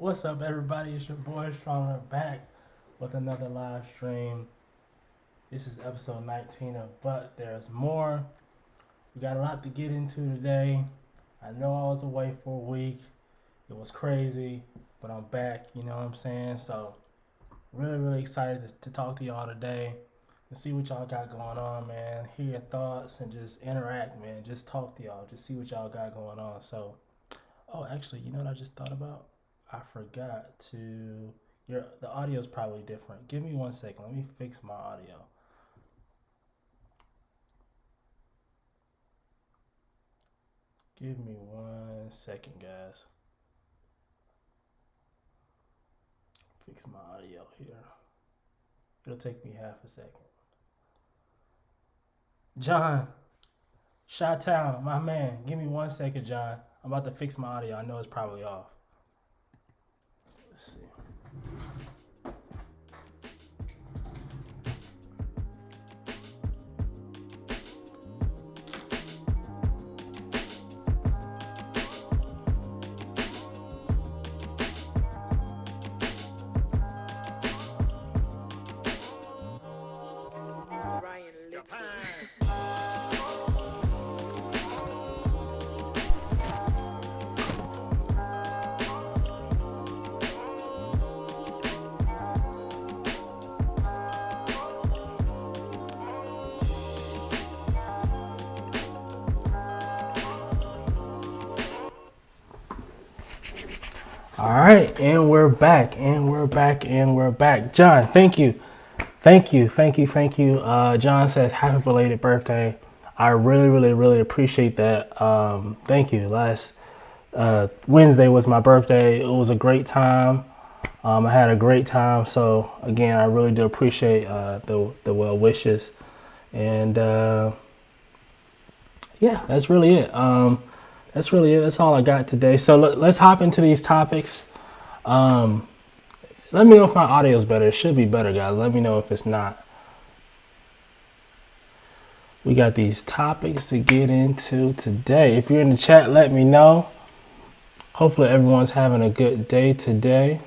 What's up, everybody? It's your boy Stronger back with another live stream. This is episode 19 of But There's More. We got a lot to get into today. I know I was away for a week. It was crazy, but I'm back, you know what I'm saying? So, really excited to talk to y'all today and see what y'all got going on, man. Hear your thoughts and just interact, man. Just talk to y'all. Just see what y'all got going on. So, oh, actually, you know what I just thought about? I forgot to, the audio's probably different. Give me 1 second. Let me fix my audio. Give me 1 second, guys. Fix my audio here. It'll take me half a second. John, Chi-Town, my man. Give me 1 second, John. I'm about to fix my audio. I know it's probably off. Let's see. All right, and we're back. John, thank you. John says, happy belated birthday. I really appreciate that. Thank you. Last Wednesday was my birthday. It was a great time. I had a great time. So, again, I really do appreciate the well wishes. And, yeah, that's really it. That's all I got today. So let's hop into these topics. Let me know if my audio is better. It should be better, guys. Let me know if it's not. We got these topics to get into today. If you're in the chat, let me know. Hopefully everyone's having a good day today.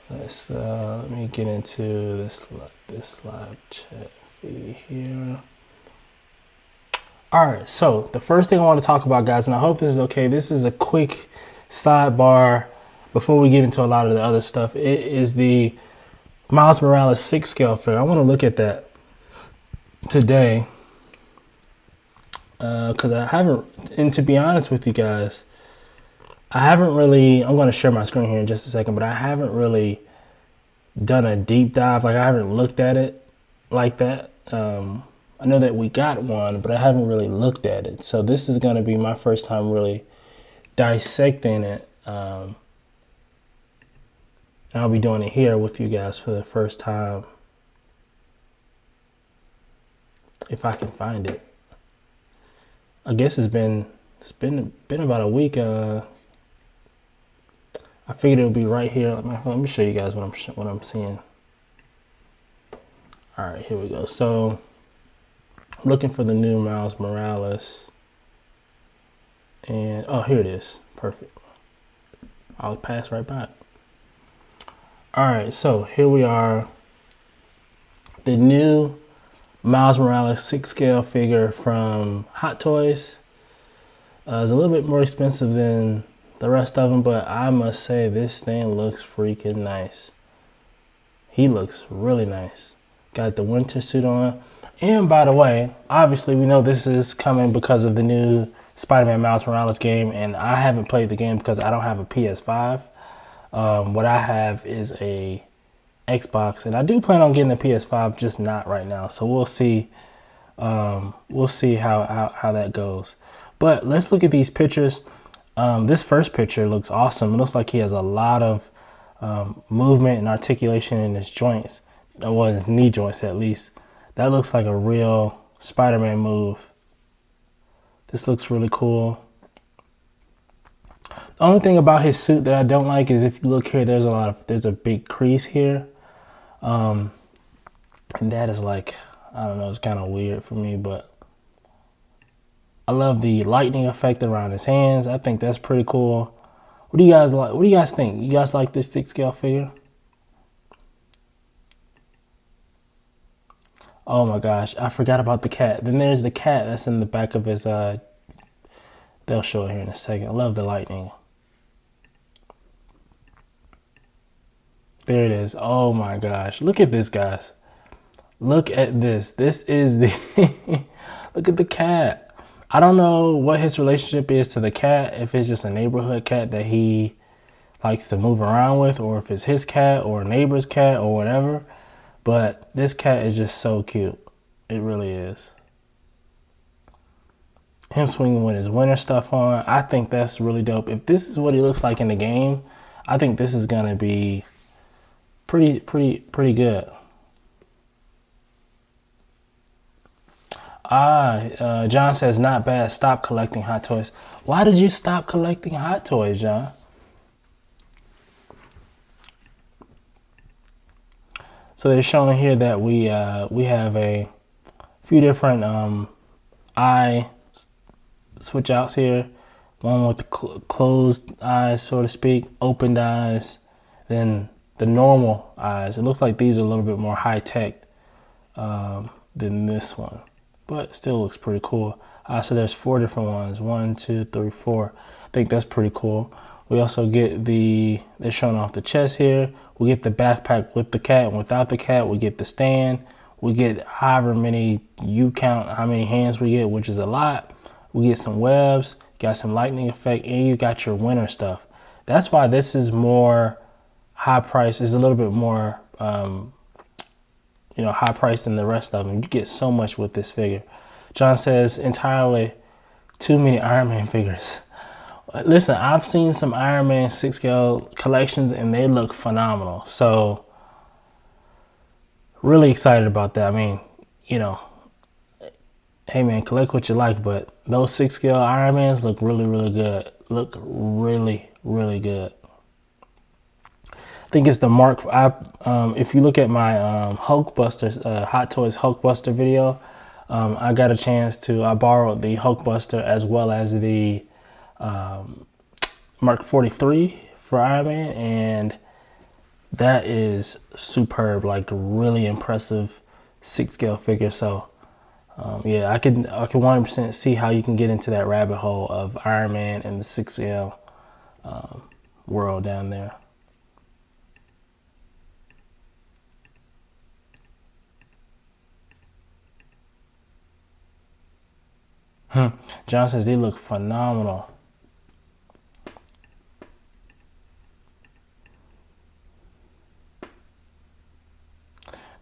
Let me get into this live chat feed here. All right, so the first thing I want to talk about, guys, and I hope this is okay. This is a quick sidebar before we get into a lot of the other stuff. It is the Miles Morales 6 scale figure. I want to look at that today because I haven't, and to be honest with you guys, I haven't really, I'm going to share my screen here in just a second, but I haven't really done a deep dive. Like, I haven't looked at it like that. I know that we got one, but I haven't really looked at it. So this is going to be my first time really dissecting it. And I'll be doing it here with you guys for the first time. If I can find it. I guess it's been about a week. I figured it would be right here. Let me show you guys what I'm seeing. All right, here we go. So looking for the new Miles Morales. And, oh, here it is. Perfect. I'll pass right by it. All right, so here we are. The new Miles Morales 6 scale figure from Hot Toys. It's a little bit more expensive than the rest of them, but I must say this thing looks freaking nice. He looks really nice. Got the winter suit on. And by the way, obviously we know this is coming because of the new Spider-Man Miles Morales game, and I haven't played the game because I don't have a PS5. What I have is a Xbox, and I do plan on getting a PS5, just not right now. So we'll see. We'll see how that goes. But let's look at these pictures. This first picture looks awesome. It looks like he has a lot of movement and articulation in his joints, or his knee joints at least. That looks like a real Spider-Man move. This looks really cool. The only thing about his suit that I don't like is if you look here, there's a big crease here. And that is like, I don't know, it's kind of weird for me, but I love the lightning effect around his hands. I think that's pretty cool. What do you guys like? What do you guys think? You guys like this 6 scale figure? Oh my gosh, I forgot about the cat. Then there's the cat that's in the back of his, they'll show it here in a second. I love the lightning. There it is. Oh my gosh. Look at this, guys. Look at this. This is the, look at the cat. I don't know what his relationship is to the cat, if it's just a neighborhood cat that he likes to move around with, or if it's his cat or a neighbor's cat or whatever. But this cat is just so cute. It really is. Him swinging with his winter stuff on. I think that's really dope. If this is what he looks like in the game, I think this is going to be pretty good. John says, not bad. Stop collecting Hot Toys. Why did you stop collecting Hot Toys, John? So they're showing here that we have a few different eye switch outs here. One with the closed eyes, so to speak, opened eyes, then the normal eyes. It looks like these are a little bit more high tech than this one, but still looks pretty cool. So there's 4 different ones. 1, 2, 3, 4. I think that's pretty cool. We also get they're showing off the chest here. We get the backpack with the cat, and without the cat, we get the stand. We get however many you count, how many hands we get, which is a lot. We get some webs, got some lightning effect, and you got your winter stuff. That's why this is more high price. It's a little bit more, high price than the rest of them. You get so much with this figure. John says, entirely too many Iron Man figures. Listen, I've seen some Iron Man 6 scale collections and they look phenomenal. So really excited about that. I mean, hey man, collect what you like, but those 6 scale Iron Mans look really good. Look really good. I think it's the Mark. If you look at my Hulkbuster, Hot Toys Hulkbuster video, I got a chance I borrowed the Hulkbuster as well as the Mark 43 for Iron Man, and that is superb, like really impressive 6 scale figure. So yeah, I can 100% see how you can get into that rabbit hole of Iron Man and the 6 scale world down there. John says they look phenomenal.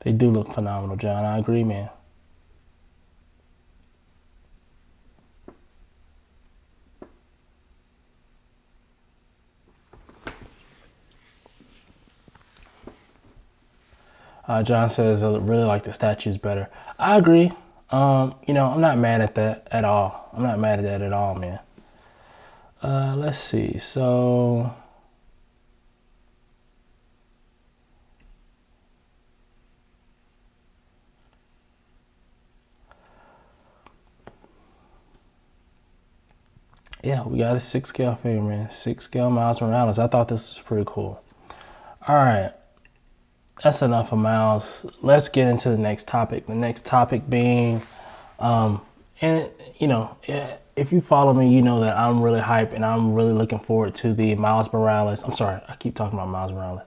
They do look phenomenal, John. I agree, man. John says I really like the statues better. I agree. I'm not mad at that at all. I'm not mad at that at all, man. Let's see. So yeah, we got a 6 scale figure, man. 6 scale Miles Morales. I thought this was pretty cool. All right. That's enough of Miles. Let's get into the next topic. The next topic being, if you follow me, you know that I'm really hyped and I'm really looking forward to the Miles Morales. I'm sorry, I keep talking about Miles Morales.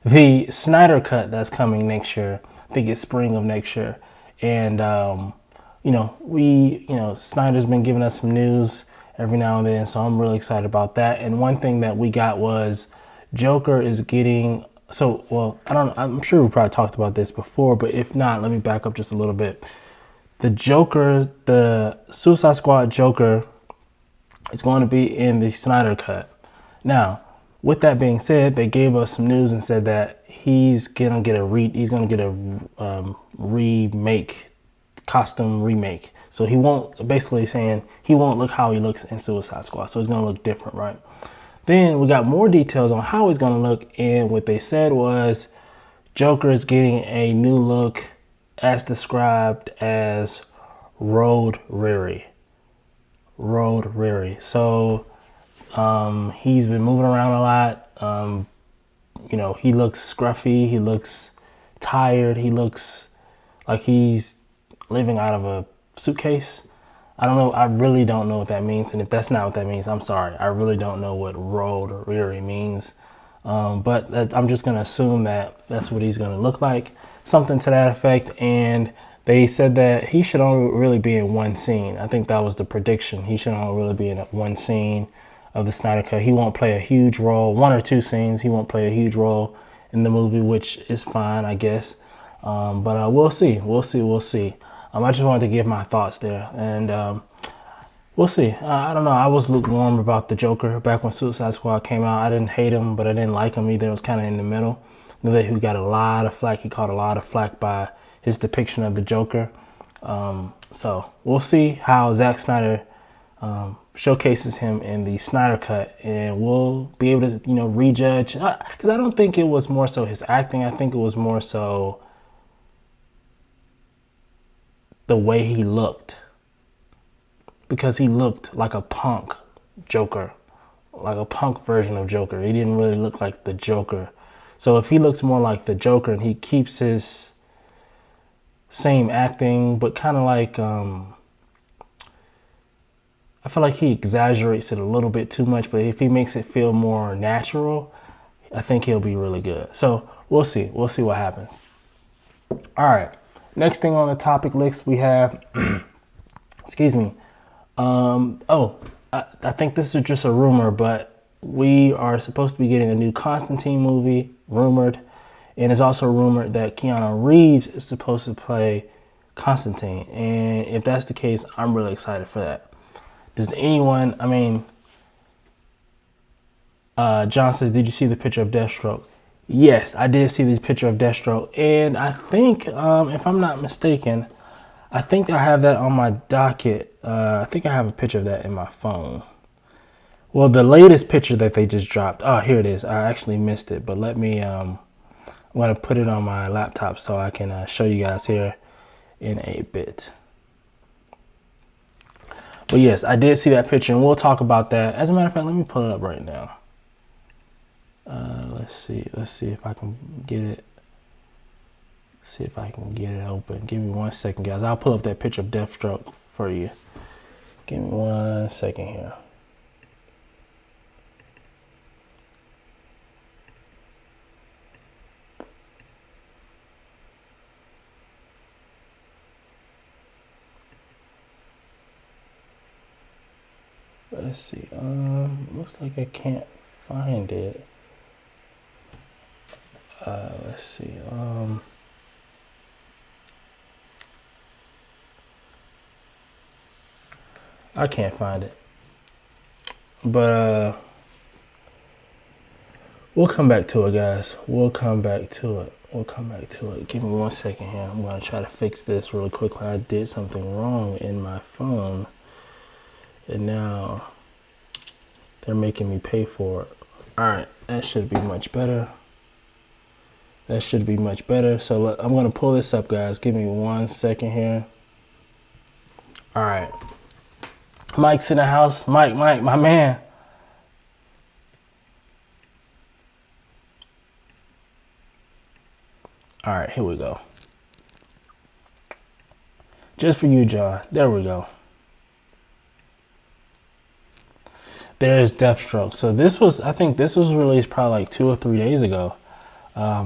the Snyder Cut that's coming next year. I think it's spring of next year. And, Snyder's been giving us some news every now and then, so I'm really excited about that. And one thing that we got was Joker is getting, I'm sure we probably talked about this before, but if not, let me back up just a little bit. The Suicide Squad Joker is going to be in the Snyder Cut. Now, with that being said, they gave us some news and said that he's gonna get a costume remake. So he won't look how he looks in Suicide Squad. So he's gonna look different, right? Then we got more details on how he's gonna look, and what they said was Joker is getting a new look as described as Road Weary. So he's been moving around a lot. He looks scruffy. He looks tired. He looks like he's living out of a suitcase. I don't know. I really don't know what that means. And if that's not what that means, I'm sorry. I really don't know what road weary means. But I'm just going to assume that that's what he's going to look like. Something to that effect. And they said that he should only really be in one scene. I think that was the prediction. He should only really be in one scene of the Snyder Cut. He won't play a huge role. One or two scenes. He won't play a huge role in the movie, which is fine, I guess. But we'll see. We'll see. I just wanted to give my thoughts there. And we'll see. I don't know. I was lukewarm about the Joker back when Suicide Squad came out. I didn't hate him, but I didn't like him either. It was kind of in the middle. Who got a lot of flack. He caught a lot of flack by his depiction of the Joker. So we'll see how Zack Snyder showcases him in the Snyder Cut, and we'll be able to, rejudge. Because I don't think it was more so his acting. I think it was more so the way he looked. Because he looked like a punk Joker, like a punk version of Joker. He didn't really look like the Joker. So if he looks more like the Joker and he keeps his same acting, but kind of like, I feel like he exaggerates it a little bit too much, but if he makes it feel more natural, I think he'll be really good. So we'll see. We'll see what happens. All right. Next thing on the topic list, we have, excuse me. I think this is just a rumor, but we are supposed to be getting a new Constantine movie, rumored. And it's also rumored that Keanu Reeves is supposed to play Constantine. And if that's the case, I'm really excited for that. Does anyone, John says, did you see the picture of Deathstroke? Yes, I did see the picture of Deathstroke. And I think, if I'm not mistaken, I think I have that on my docket. I think I have a picture of that in my phone. Well, the latest picture that they just dropped. Oh, here it is. I actually missed it. But let me, I'm going to put it on my laptop so I can show you guys here in a bit. But yes, I did see that picture, and we'll talk about that. As a matter of fact, let me pull it up right now. Let's see if I can get it. See if I can get it open. Give me 1 second, guys. I'll pull up that picture of Deathstroke for you. Give me 1 second here. Let's see. Looks like I can't find it. Let's see. I can't find it. But we'll come back to it, guys. We'll come back to it. Give me 1 second here. I'm gonna try to fix this really quickly. I did something wrong in my phone, and now they're making me pay for it. All right, that should be much better. So I'm gonna pull this up, guys. Give me 1 second here. All right. Mike's in the house. Mike, my man. All right, here we go. Just for you, John. There we go. There's Deathstroke. So I think this was released probably like 2 or 3 days ago.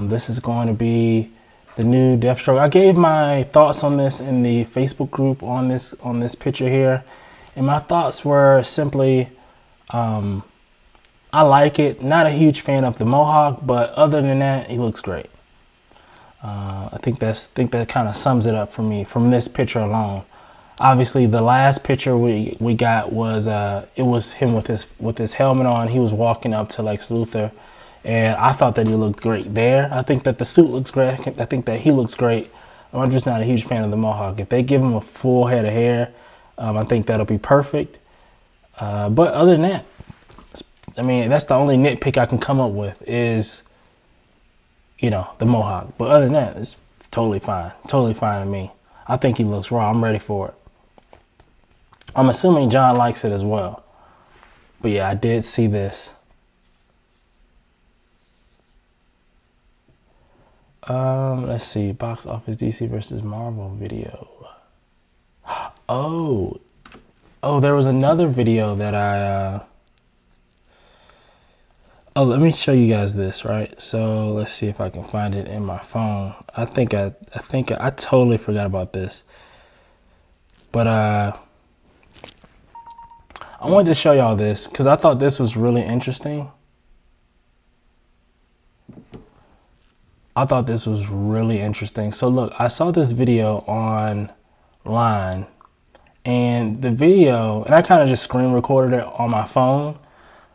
This is going to be the new Deathstroke. I gave my thoughts on this in the Facebook group on this picture here, and my thoughts were simply, I like it. Not a huge fan of the mohawk, but other than that, he looks great. I think that kind of sums it up for me from this picture alone. Obviously, the last picture we got was it was him with his helmet on. He was walking up to Lex Luthor, and I thought that he looked great there. I think that the suit looks great. I think that he looks great. I'm just not a huge fan of the mohawk. If they give him a full head of hair, I think that'll be perfect. But other than that, I mean, that's the only nitpick I can come up with is, you know, the mohawk. But other than that, it's totally fine. Totally fine to me. I think he looks raw. I'm ready for it. I'm assuming John likes it as well. But yeah, I did see this. Let's see. Box office DC versus Marvel video. Oh, there was another video that oh, let me show you guys this, right? So let's see if I can find it in my phone. I think I totally forgot about this. But I wanted to show y'all this because I thought this was really interesting. So look, I saw this video online, and the video, and I kind of just screen recorded it on my phone.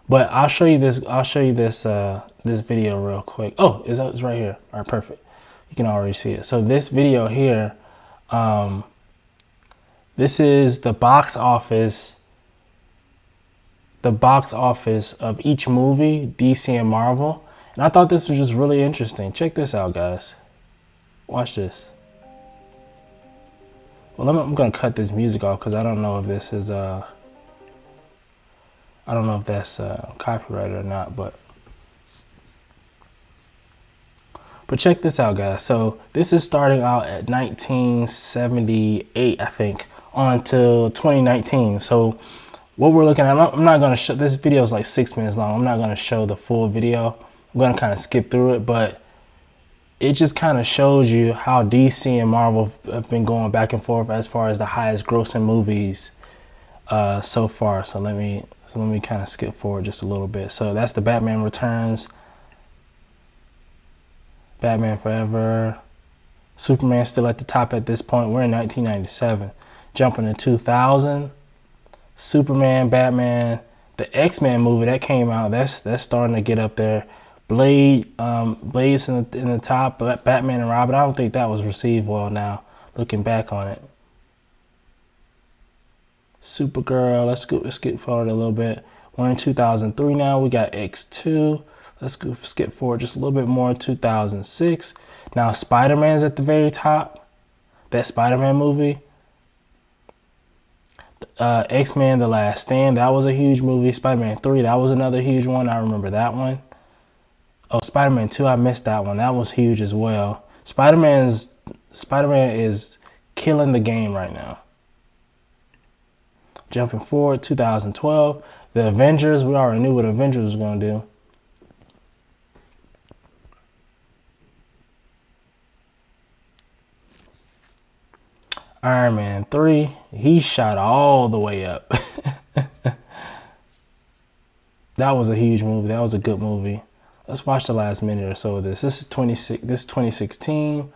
But I'll show you this. This video real quick. Oh, it's right here. All right, perfect. You can already see it. So this video here, this is the box office. The box office of each movie, DC and Marvel. And I thought this was just really interesting. Check this out, guys. Watch this. Well, I'm gonna cut this music off because I don't know if this is I don't know if that's copyrighted or not, but check this out, guys. So this is starting out at 1978, I think, on to 2019. So what we're looking at, I'm not going to show, this video is like 6 minutes long. I'm not going to show the full video. I'm going to kind of skip through it, but it just kind of shows you how DC and Marvel have been going back and forth as far as the highest grossing movies so far. So let me kind of skip forward just a little bit. So that's the Batman Returns, Batman Forever, Superman still at the top at this point. We're in 1997. Jumping to 2000, Superman, Batman, the X-Men movie that came out, that's starting to get up there. Blade's in the top, Batman and Robin. I don't think that was received well now, looking back on it. Supergirl, let's skip forward a little bit. We're in 2003 now. We got X2. Let's skip forward just a little bit more. 2006. Now Spider-Man's at the very top. That Spider-Man movie. X-Men: The Last Stand. That was a huge movie. Spider-Man 3. That was another huge one. I remember that one. Oh, Spider-Man 2. I missed that one. That was huge as well. Spider-Man is killing the game right now. Jumping forward, 2012, the Avengers. We already knew what Avengers was going to do. Iron Man 3, he shot all the way up. That was a huge movie. That was a good movie. Let's watch the last minute or so of this. This is 2016.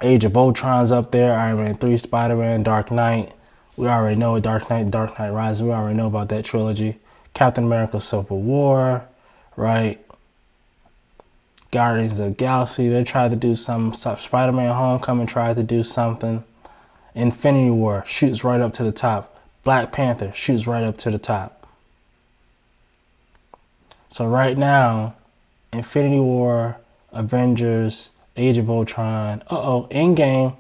Age of Ultron's up there. Iron Man 3, Spider-Man, Dark Knight. We already know Dark Knight Rises. We already know about that trilogy. Captain America Civil War, right? Guardians of the Galaxy, they tried to do some. Spider-Man Homecoming tried to do something. Infinity War shoots right up to the top. Black Panther shoots right up to the top. So right now, Infinity War, Avengers, Age of Ultron, Endgame.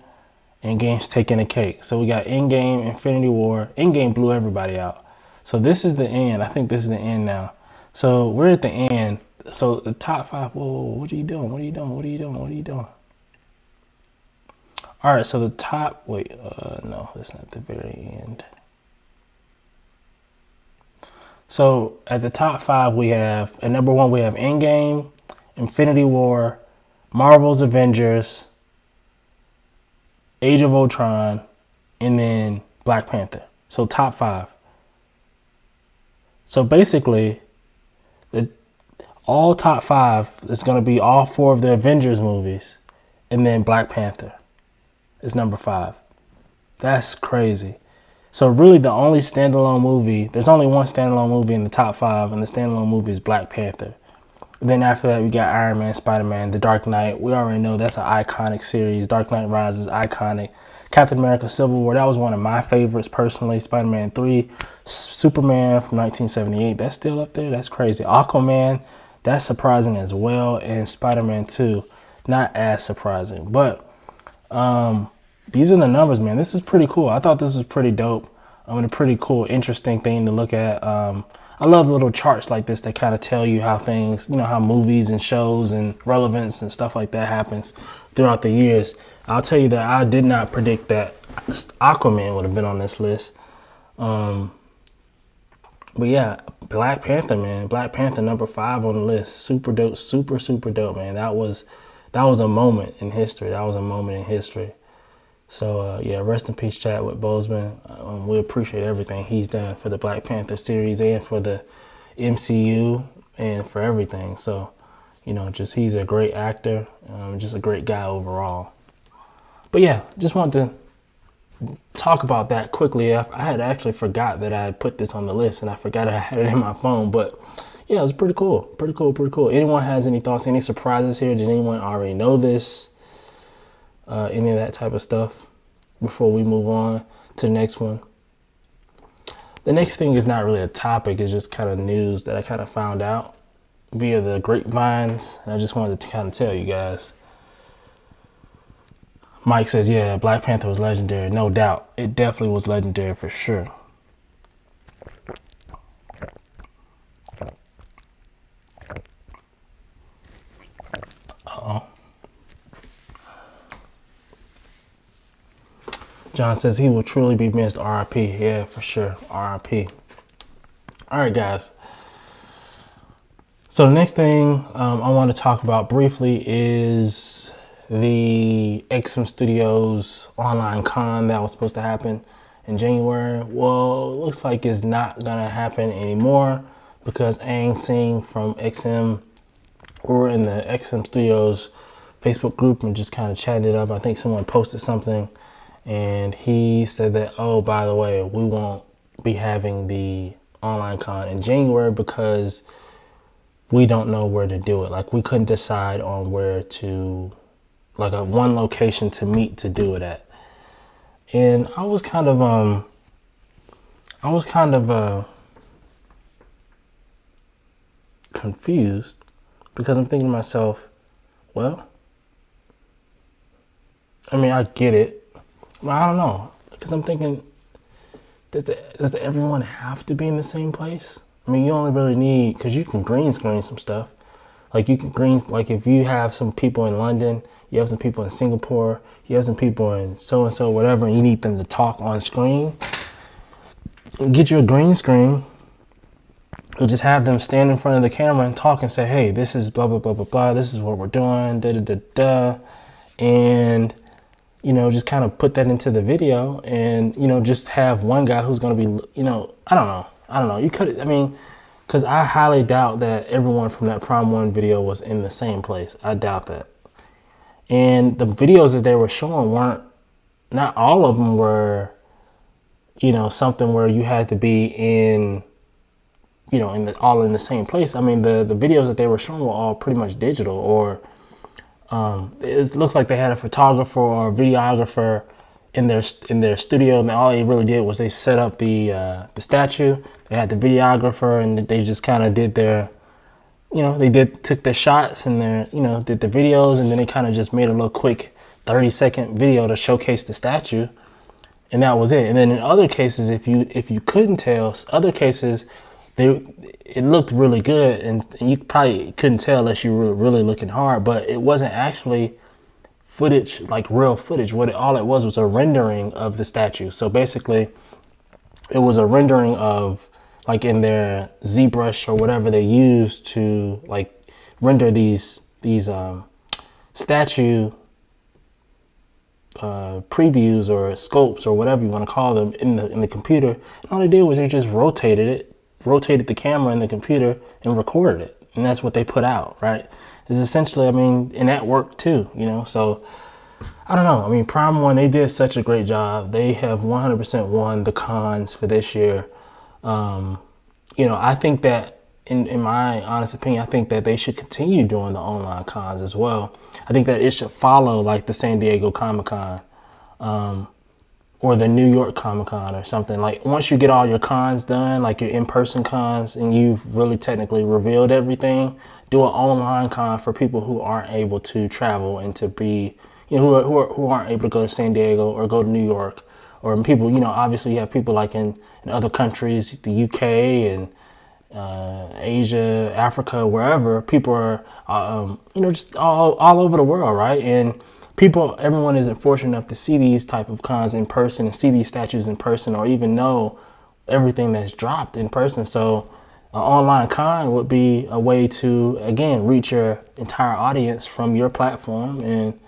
Endgame's taking a cake. So we got Endgame, Infinity War. Endgame blew everybody out. So this is the end. I think this is the end now. So we're at the end. So the top 5. Whoa, what are you doing? What are you doing? What are you doing? What are you doing? All right. So the top. Wait. No, that's not the very end. So at the top 5, we have at number 1 we have Endgame. Infinity War, Marvel's Avengers, Age of Ultron, and then Black Panther. So top 5. So basically, all top 5 is going to be all 4 of the Avengers movies, and then Black Panther is number 5. That's crazy. So really the only standalone movie, there's only one standalone movie in the top 5, and the standalone movie is Black Panther. And then after that, we got Iron Man, Spider-Man, The Dark Knight. We already know that's an iconic series. Dark Knight Rises, iconic. Captain America Civil War, that was one of my favorites personally. Spider-Man 3, Superman from 1978, that's still up there. That's crazy. Aquaman, that's surprising as well. And Spider-Man 2, not as surprising. But these are the numbers, man. This is pretty cool. I thought this was pretty dope. A pretty cool, interesting thing to look at. I love little charts like this that kind of tell you how things, how movies and shows and relevance and stuff like that happens throughout the years. I'll tell you that I did not predict that Aquaman would have been on this list. But yeah, Black Panther, man. Black Panther number 5 on the list. Super dope, super dope, man. That was a moment in history. So yeah, rest in peace, Chadwick Boseman. We appreciate everything he's done for the Black Panther series and for the MCU and for everything. So, just he's a great actor, just a great guy overall. But yeah, just wanted to talk about that quickly. I had actually forgot that I had put this on the list, and I forgot I had it in my phone. But yeah, it was pretty cool. Anyone has any thoughts, any surprises here? Did anyone already know this? Any of that type of stuff before we move on to the next one. The next thing is not really a topic. It's just kind of news that I kind of found out via the grapevines. And I just wanted to kind of tell you guys. Mike says, yeah, Black Panther was legendary. No doubt. It definitely was legendary for sure. Uh-oh. John says he will truly be missed. RIP. Yeah, for sure. RIP. All right, guys. So the next thing I want to talk about briefly is the XM Studios online con that was supposed to happen in January. Well, it looks like it's not going to happen anymore because Ang Singh from XM, we're in the XM Studios Facebook group and just kind of chatted it up. I think someone posted something. And he said that, oh, by the way, we won't be having the online con in January because we don't know where to do it. Like, we couldn't decide on where to, like, one location to meet to do it at. And I was kind of confused because I'm thinking to myself, well, I mean, I get it. I don't know, because I'm thinking, does everyone have to be in the same place? I mean, you only really need, because you can green screen some stuff. Like if you have some people in London, you have some people in Singapore, you have some people in so-and-so, whatever, and you need them to talk on screen, get you a green screen, and just have them stand in front of the camera and talk and say, hey, this is blah, blah, blah, blah, blah, this is what we're doing, da-da-da-da, and just kind of put that into the video and, just have one guy who's going to be, I don't know. You could, because I highly doubt that everyone from that Prime 1 video was in the same place. I doubt that. And the videos that they were showing not all of them were, something where you had to be in, all in the same place. I mean, the videos that they were showing were all pretty much digital, or it looks like they had a photographer or a videographer in their studio, and all they really did was they set up the statue. They had the videographer, and they just kind of did their, took their shots and did the videos, and then they kind of just made a little quick 30-second video to showcase the statue, and that was it. And then in other cases, if you couldn't tell, other cases it looked really good, and you probably couldn't tell unless you were really looking hard, but it wasn't actually footage, like real footage. All it was a rendering of the statue. So basically, it was a rendering of, like, in their ZBrush or whatever they use to, like, render these statue previews or scopes or whatever you want to call them in the computer. And all they did was they just rotated the camera in the computer and recorded it, and that's what they put out, right? It's essentially, I mean, and that worked too, you know. So I don't know. I mean, Prime One, they did such a great job. They have 100% won the cons for this year. You know, I think that in my honest opinion, I think that they should continue doing the online cons as well. I think that it should follow like the San Diego Comic-Con or the New York Comic-Con or something. Like once you get all your cons done, like your in-person cons, and you've really technically revealed everything, do an online con for people who aren't able to travel and to be, you know, who aren't able to go to San Diego or go to New York, or people, you know, obviously you have people like in other countries, the UK and Asia, Africa, wherever, people are, you know, just all over the world, right? And everyone isn't fortunate enough to see these type of cons in person and see these statues in person, or even know everything that's dropped in person. So an online con would be a way to, again, reach your entire audience from your platform and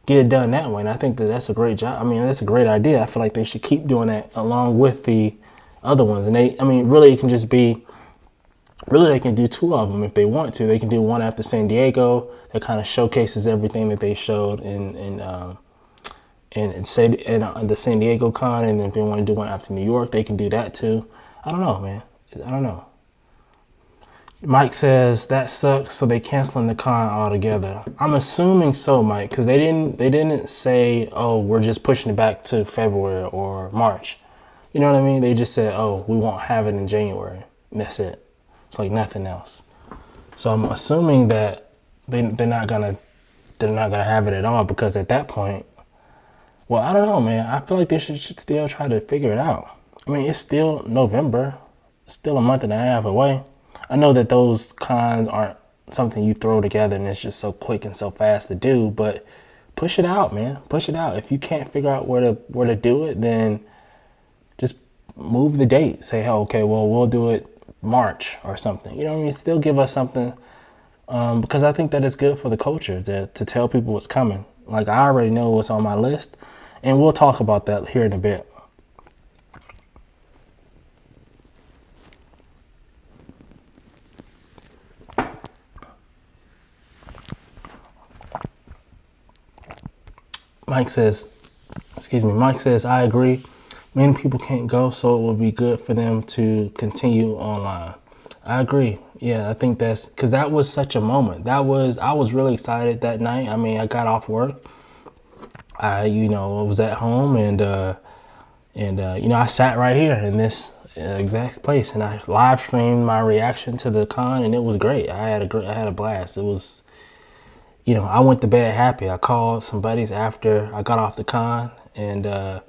get it done that way. And I think that that's a great job. I mean, that's a great idea. I feel like they should keep doing that along with the other ones. And I mean, really, it can just be, really, they can do two of them if they want to. They can do one after San Diego that kind of showcases everything that they showed in the San Diego con, and then if they want to do one after New York, they can do that too. I don't know, man. I don't know. Mike says that sucks, so they canceling the con altogether. I'm assuming so, Mike, because they didn't say, oh, we're just pushing it back to February or March. You know what I mean? They just said, oh, we won't have it in January, and that's it. It's like nothing else. So I'm assuming that they're not gonna have it at all, because at that point, well, I don't know, man. I feel like they should still try to figure it out. I mean, it's still November. It's still a month and a half away. I know that those cons aren't something you throw together and it's just so quick and so fast to do, but push it out, man. Push it out. If you can't figure out where to do it, then just move the date. Say, oh, okay, well, we'll do it March or something. You know what I mean? Still give us something, because I think that it's good for the culture to tell people what's coming. Like, I already know what's on my list, and we'll talk about that here in a bit. Mike says, I agree. Many people can't go, so it would be good for them to continue online. I agree. Yeah, I think that's because that was such a moment. I was really excited that night. I mean, I got off work. I was at home and I sat right here in this exact place, and I live streamed my reaction to the con, and it was great. I had a blast. It was, I went to bed happy. I called some buddies after I got off the con, and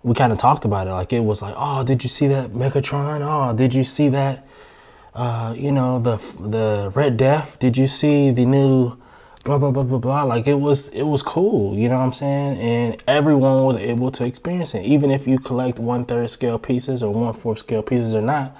we kind of talked about it. Like, it was like, oh, did you see that Megatron? Oh, did you see that, the Red Death? Did you see the new blah, blah, blah, blah, blah? Like, it was cool, you know what I'm saying? And everyone was able to experience it. Even if you collect 1/3 scale pieces or 1/4 scale pieces or not,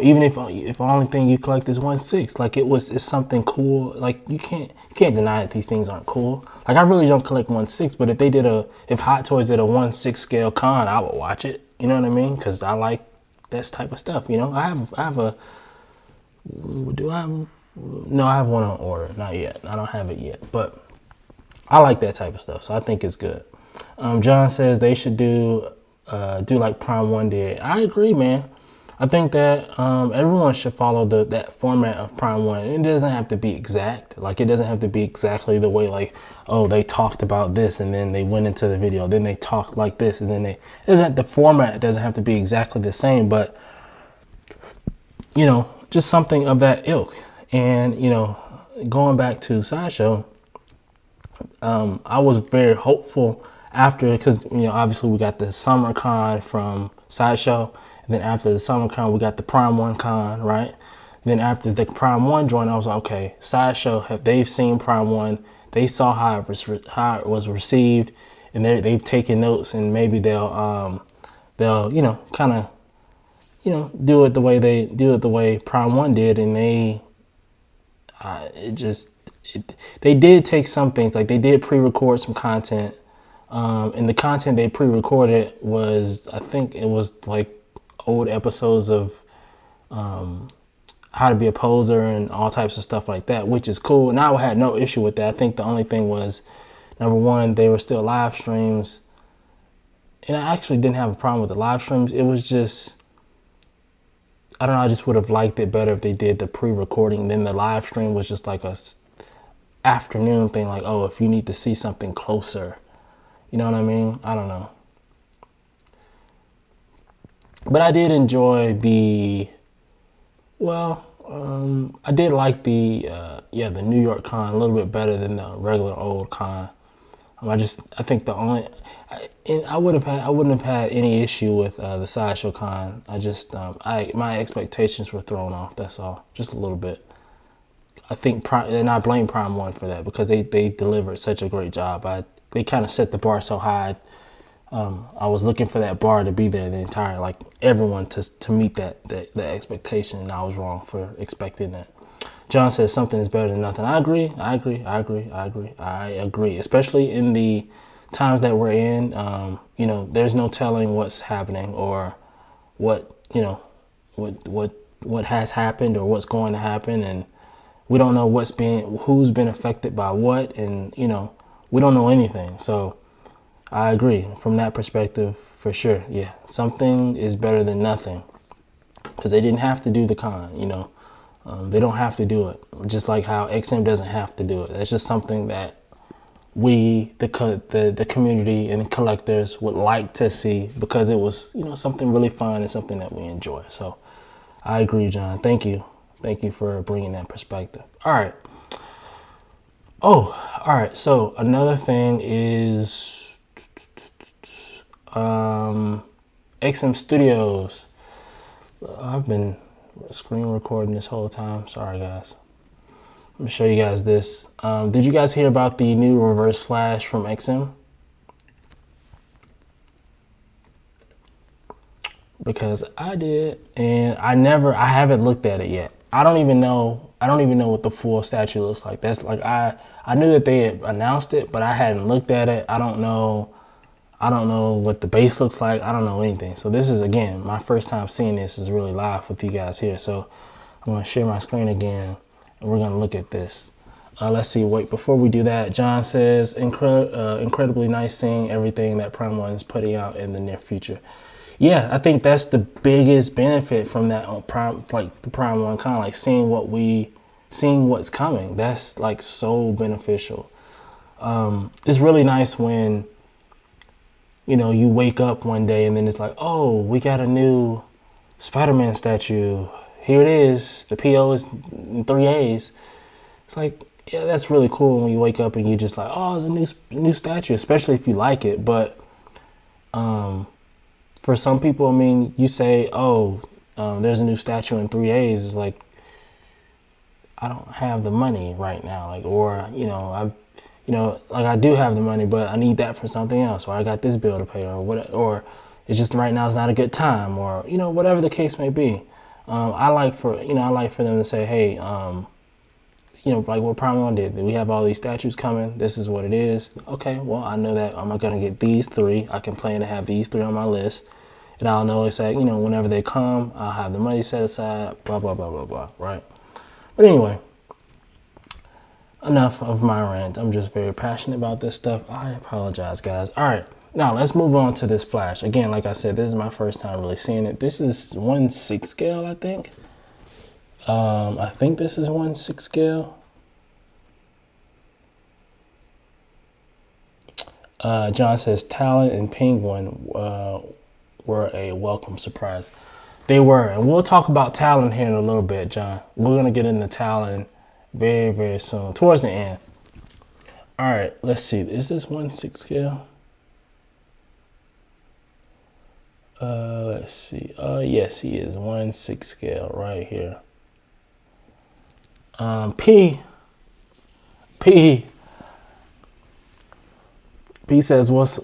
even if the only thing you collect is 1/6, like, it's something cool. Like, you can't deny that these things aren't cool. Like, I really don't collect 1/6, but if Hot Toys did a 1/6 scale con, I would watch it. You know what I mean? Because I like this type of stuff. I have a. Do I have? No, I have one on order. Not yet. I don't have it yet, but I like that type of stuff, so I think it's good. John says they should do like Prime One did. I agree, man. I think that everyone should follow that format of Prime One. It doesn't have to be exact. Like, it doesn't have to be exactly the way, like, oh, they talked about this and then they went into the video. Then they talked like this and then the format doesn't have to be exactly the same, but, just something of that ilk. And, going back to Sideshow, I was very hopeful after, because, obviously we got the Summer Con from Sideshow. And then after the Summer Con, we got the Prime One Con, right? Then after the Prime One joined, I was like, okay, Sideshow, they've seen Prime One. They saw how it was received, and they've taken notes, and maybe they'll kind of, do it the way Prime One did, and they did take some things, like they did pre-record some content, and the content they pre-recorded was, I think it was like old episodes of how to be a poser and all types of stuff like that, which is cool. And I had no issue with that. I think the only thing was, number one, they were still live streams, and I actually didn't have a problem with the live streams. It was just, I don't know, I just would have liked it better if they did the pre-recording. Then the live stream was just like a afternoon thing, like, oh, if you need to see something closer, you know what I mean? I don't know. But I did enjoy the, I did like the New York con a little bit better than the regular old con. I think the only, I wouldn't have had any issue with the Sideshow con. My expectations were thrown off. That's all, just a little bit. I think, and I blame Prime One for that, because they delivered such a great job. They kind of set the bar so high. I was looking for that bar to be there, the entire, like, everyone to meet that expectation, and I was wrong for expecting that. John says something is better than nothing. I agree. Especially in the times that we're in. There's no telling what's happening, or what has happened, or what's going to happen, and we don't know who's been affected by what, and we don't know anything. So I agree from that perspective, for sure. Yeah, something is better than nothing, because they didn't have to do the con. They don't have to do it, just like how XM doesn't have to do it. That's just something that we, the community and the collectors, would like to see, because it was something really fun and something that we enjoy. So I agree, John. Thank you for bringing that perspective. All right. So another thing is XM Studios. I've been screen recording this whole time. Sorry, guys. Let me show you guys this. Did you guys hear about the new Reverse Flash from XM? Because I did, and I haven't looked at it yet. I don't even know what the full statue looks like. That's like, I knew that they had announced it, but I hadn't looked at it. I don't know what the base looks like. I don't know anything. So this is, again, my first time seeing this is really live with you guys here. So I'm going to share my screen again, and we're going to look at this. Let's see. Wait, before we do that, John says, incredibly nice seeing everything that Prime One is putting out in the near future. Yeah, I think that's the biggest benefit from that on Prime, like the Prime One con, like seeing what's coming. That's like so beneficial. It's really nice when you wake up one day and then it's like, oh, we got a new Spider-Man statue. Here it is. The PO is in 3 A's. It's like, yeah, that's really cool when you wake up and you're just like, oh, it's a new statue, especially if you like it. But for some people, I mean, you say, oh, there's a new statue in 3 A's. It's like, I don't have the money right now. Like, or, I do have the money, but I need that for something else. Or I got this bill to pay, or what, or it's just right now is not a good time, or, whatever the case may be. I like for them to say, hey, like what Prime One did. We have all these statues coming. This is what it is. Okay, well, I know that I'm not going to get these 3. I can plan to have these 3 on my list. And I'll know it's like, whenever they come, I'll have the money set aside, blah, blah, blah, blah, blah, right? But anyway, enough of my rant. I'm just very passionate about this stuff. I apologize, guys. All right, now let's move on to this Flash. Again, like I said, this is my first time really seeing it. This is 1/6 scale, I think. I think this is 1/6 scale. John says Talon and Penguin were a welcome surprise. They were, and we'll talk about Talon here in a little bit, John. We're gonna get into Talon very, very soon, towards the end. All right, let's see. Is this 1/6 scale? Let's see. Yes, he is 1/6 scale right here. P says, what's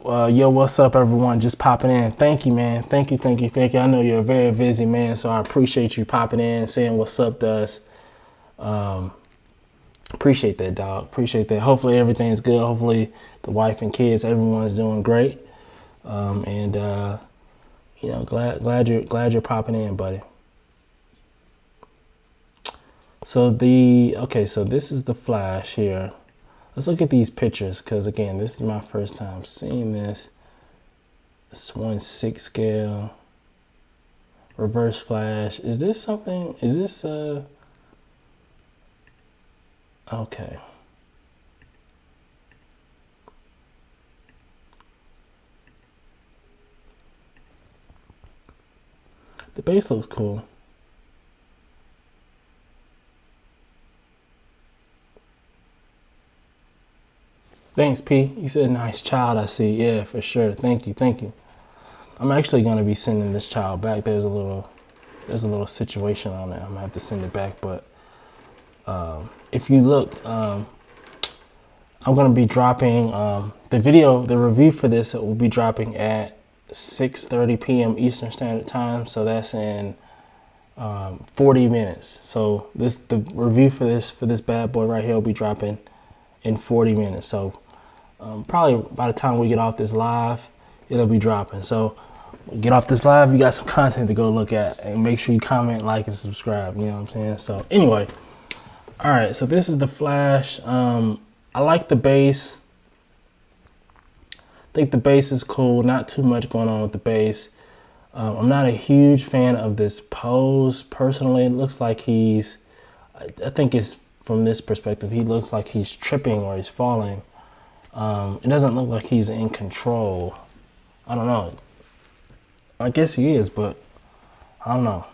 up, everyone? Just popping in. Thank you, man. Thank you. I know you're a very busy man, so I appreciate you popping in, saying what's up to us. Appreciate that, dog. Appreciate that. Hopefully everything's good. Hopefully the wife and kids, everyone's doing great. You know, glad you're popping in, buddy. So so this is the Flash here. Let's look at these pictures, because again, this is my first time seeing this. It's 1/6 scale. Reverse Flash. Is this something? Is this okay. The base looks cool. Thanks, P. You said nice child, I see. Yeah, for sure. Thank you. Thank you. I'm actually going to be sending this child back. There's a little situation on it. I'm going to have to send it back. But if you look, I'm going to be dropping the review for this. It will be dropping at 6:30 p.m. Eastern Standard Time. So that's in 40 minutes. So the review for this bad boy right here will be dropping in 40 minutes. So probably by the time we get off this live, it'll be dropping. So get off this live, you got some content to go look at, and make sure you comment, like, and subscribe. You know what I'm saying? So anyway, all right. So this is the Flash. I like the base. I think the base is cool. Not too much going on with the base. I'm not a huge fan of this pose personally. It looks like I think it's from this perspective, he looks like he's tripping or he's falling. It doesn't look like he's in control. I don't know. I guess he is, but I don't know.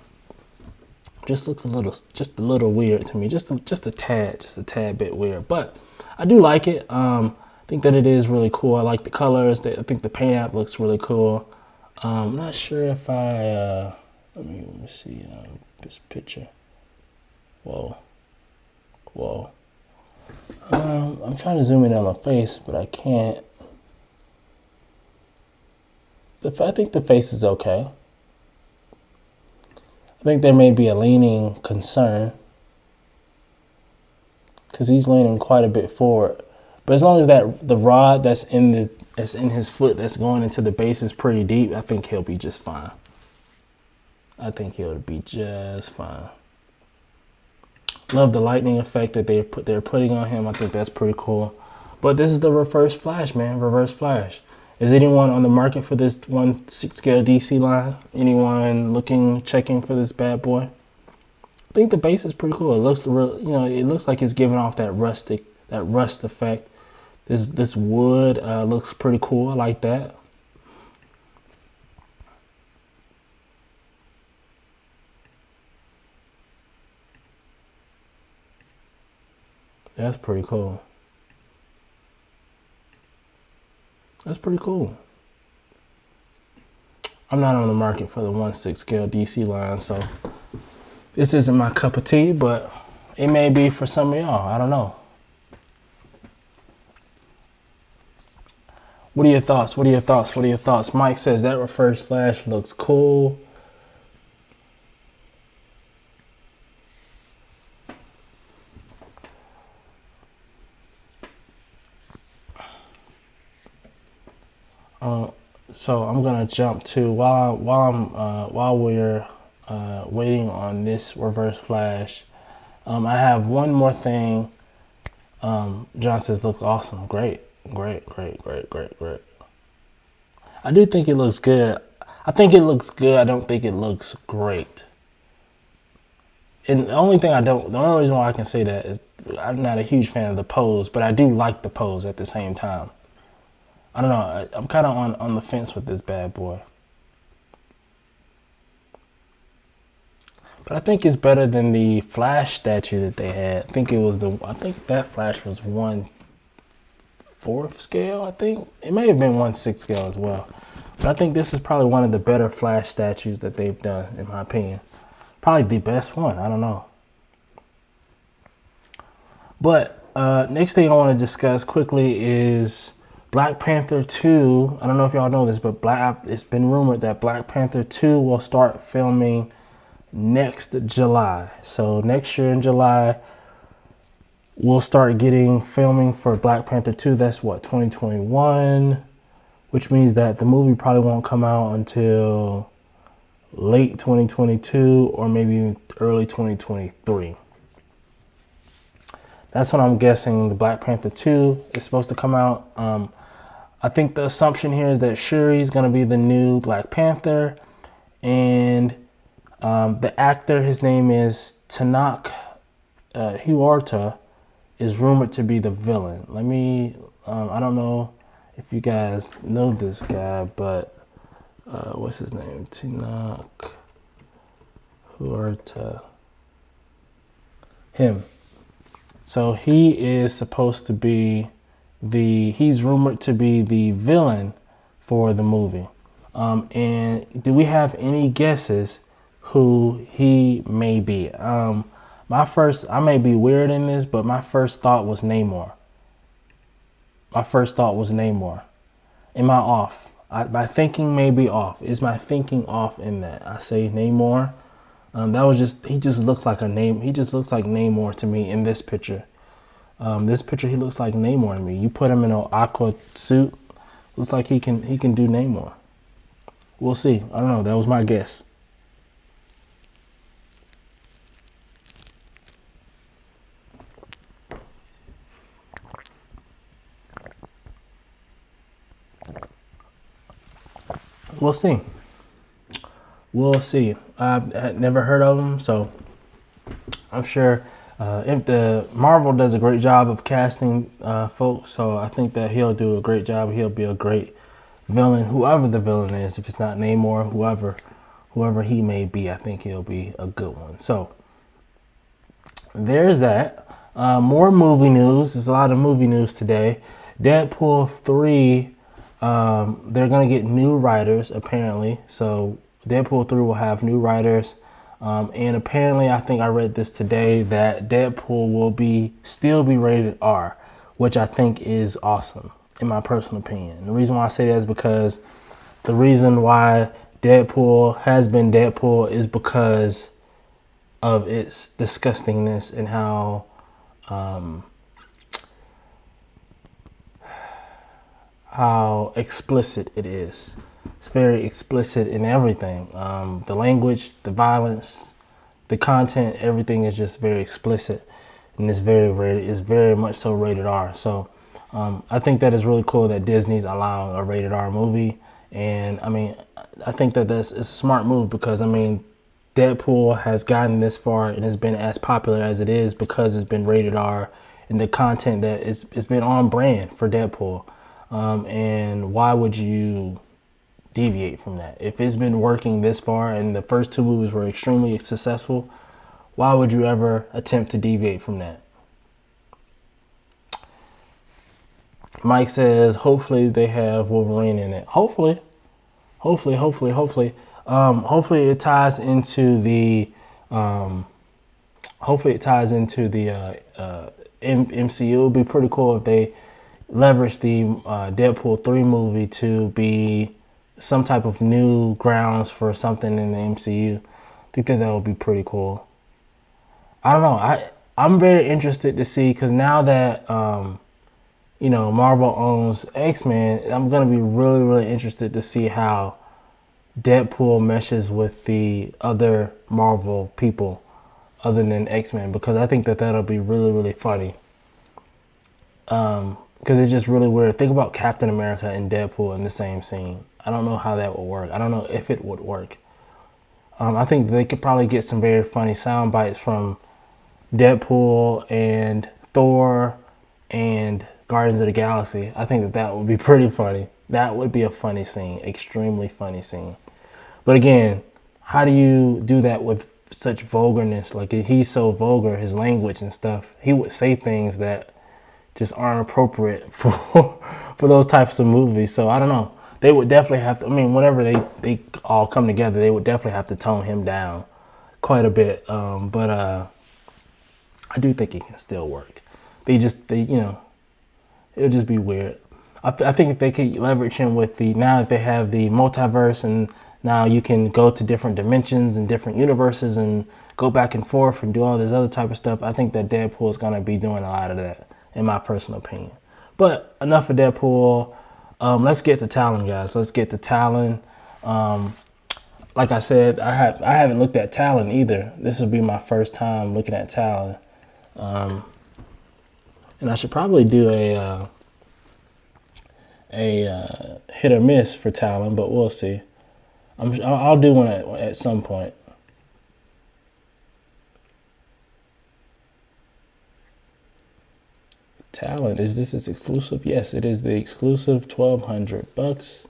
Just looks just a little weird to me. Just a tad bit weird. But I do like it. I think that it is really cool. I like the colors. I think the paint app looks really cool. I'm not sure if I let me see this picture. Whoa. I'm trying to zoom in on my face, but I can't. I think the face is okay. I think there may be a leaning concern because he's leaning quite a bit forward. But as long as the rod that's in his foot that's going into the base is pretty deep, I think he'll be just fine. I think he'll be just fine. Love the lightning effect that they're putting on him. I think that's pretty cool. But this is the Reverse Flash, man. Reverse Flash. Is anyone on the market for this 1/6 scale DC line? Anyone checking for this bad boy? I think the base is pretty cool. It looks real, it looks like it's giving off that rust effect. This wood looks pretty cool. I like that. That's pretty cool. That's pretty cool. I'm not on the market for the 1/6 scale DC line, so this isn't my cup of tea, but it may be for some of y'all. I don't know. What are your thoughts? What are your thoughts? What are your thoughts? Mike says that Reverse Flash looks cool. So I'm gonna jump to while we're waiting on this Reverse Flash. I have one more thing. John says looks awesome. Great. I do think it looks good. I think it looks good. I don't think it looks great. And the only reason why I can say that is I'm not a huge fan of the pose, but I do like the pose at the same time. I don't know. I'm kind of on the fence with this bad boy. But I think it's better than the Flash statue that they had. I think that Flash was 1/4 scale, I think. It may have been 1/6 scale as well. But I think this is probably one of the better Flash statues that they've done, in my opinion. Probably the best one. I don't know. But next thing I want to discuss quickly is Black Panther 2. I don't know if y'all know this, but it's been rumored that Black Panther 2 will start filming next July. So next year in July, we'll start getting filming for Black Panther 2. That's what, 2021, which means that the movie probably won't come out until late 2022 or maybe early 2023. That's when I'm guessing the Black Panther 2 is supposed to come out. I think the assumption here is that Shuri's going to be the new Black Panther. And the actor, his name is Tanak Huerta, is rumored to be the villain. Let me, I don't know if you guys know this guy, but what's his name? Tanak Huerta. Him. So he is supposed to be he's rumored to be the villain for the movie. And do we have any guesses who he may be? I may be weird in this, but my first thought was Namor. Am I off? My thinking may be off. Is my thinking off in that? I say Namor. He just looks like a name. He just looks like Namor to me in this picture. This picture, he looks like Namor to me. You put him in an aqua suit, looks like he can do Namor. We'll see. I don't know. That was my guess. We'll see. I've had never heard of him, so I'm sure if the Marvel does a great job of casting folks, so I think that he'll do a great job. He'll be a great villain, whoever the villain is. If it's not Namor, whoever he may be, I think he'll be a good one. So there's that. More movie news. There's a lot of movie news today. Deadpool 3, they're going to get new writers, apparently. So Deadpool 3 will have new writers. And apparently, I think I read this today, that Deadpool will still be rated R, which I think is awesome, in my personal opinion. The reason why I say that is because the reason why Deadpool has been Deadpool is because of its disgustingness and how explicit it is. It's very explicit in everything. The language, the violence, the content, everything is just very explicit, and it's very rated. It's very much so rated R. So I think that is really cool that Disney's allowing a rated R movie, and I mean, I think that it's a smart move because I mean, Deadpool has gotten this far and has been as popular as it is because it's been rated R, and the content that it's been on brand for Deadpool. And why would you deviate from that? If it's been working this far and the first two movies were extremely successful, why would you ever attempt to deviate from that? Mike says, hopefully they have Wolverine in it. Hopefully it ties into the MCU. It would be pretty cool if they leverage the Deadpool 3 movie to be some type of new grounds for something in the MCU. I think that would be pretty cool. I don't know. I'm very interested to see, because now that Marvel owns X-Men, I'm gonna be really, really interested to see how Deadpool meshes with the other Marvel people other than X-Men, because I think that that'll be really, really funny. Because it's just really weird. Think about Captain America and Deadpool in the same scene. I don't know how that would work. I don't know if it would work. I think they could probably get some very funny sound bites from Deadpool and Thor and Guardians of the Galaxy. I think that would be pretty funny. That would be a funny scene, extremely funny scene. But again, how do you do that with such vulgarness? Like, he's so vulgar, his language and stuff. He would say things that just aren't appropriate for those types of movies. So I don't know. They would definitely have to, I mean, whenever they all come together, they would definitely have to tone him down quite a bit. But I do think it can still work. It would just be weird. I think if they could leverage him with now that they have the multiverse, and Now you can go to different dimensions and different universes and go back and forth and do all this other type of stuff. I think that Deadpool is going to be doing a lot of that, in my personal opinion. But enough of Deadpool. Let's get to Talon, guys. Let's get to Talon. Like I said, I haven't looked at Talon either. This will be my first time looking at Talon. And I should probably do a hit or miss for Talon, but we'll see. I'll do one at some point. Talon, is this its exclusive? Yes, it is the exclusive. $1,200.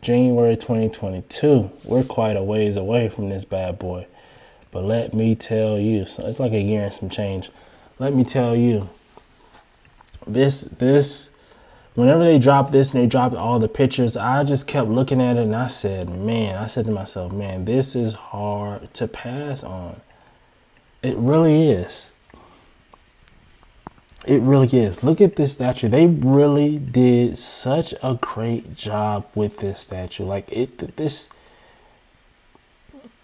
January 2022. We're quite a ways away from this bad boy, but let me tell you, so it's like a year and some change. Let me tell you, this. Whenever they dropped this and they dropped all the pictures, I just kept looking at it and I said to myself, man, this is hard to pass on. It really is. It really is. Look at this statue. They really did such a great job with this statue. Like this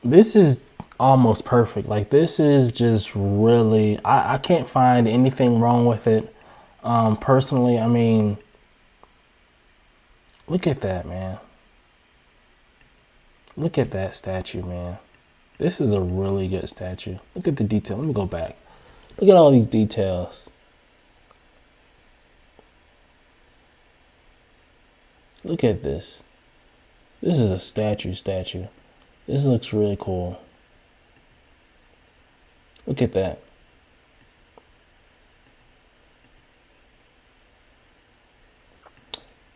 is almost perfect. Like this is just really, I can't find anything wrong with it. Personally, I mean, look at that, man. Look at that statue, man. This is a really good statue. Look at the detail. Let me go back. Look at all these details. Look at this. This is a statue. This looks really cool. Look at that.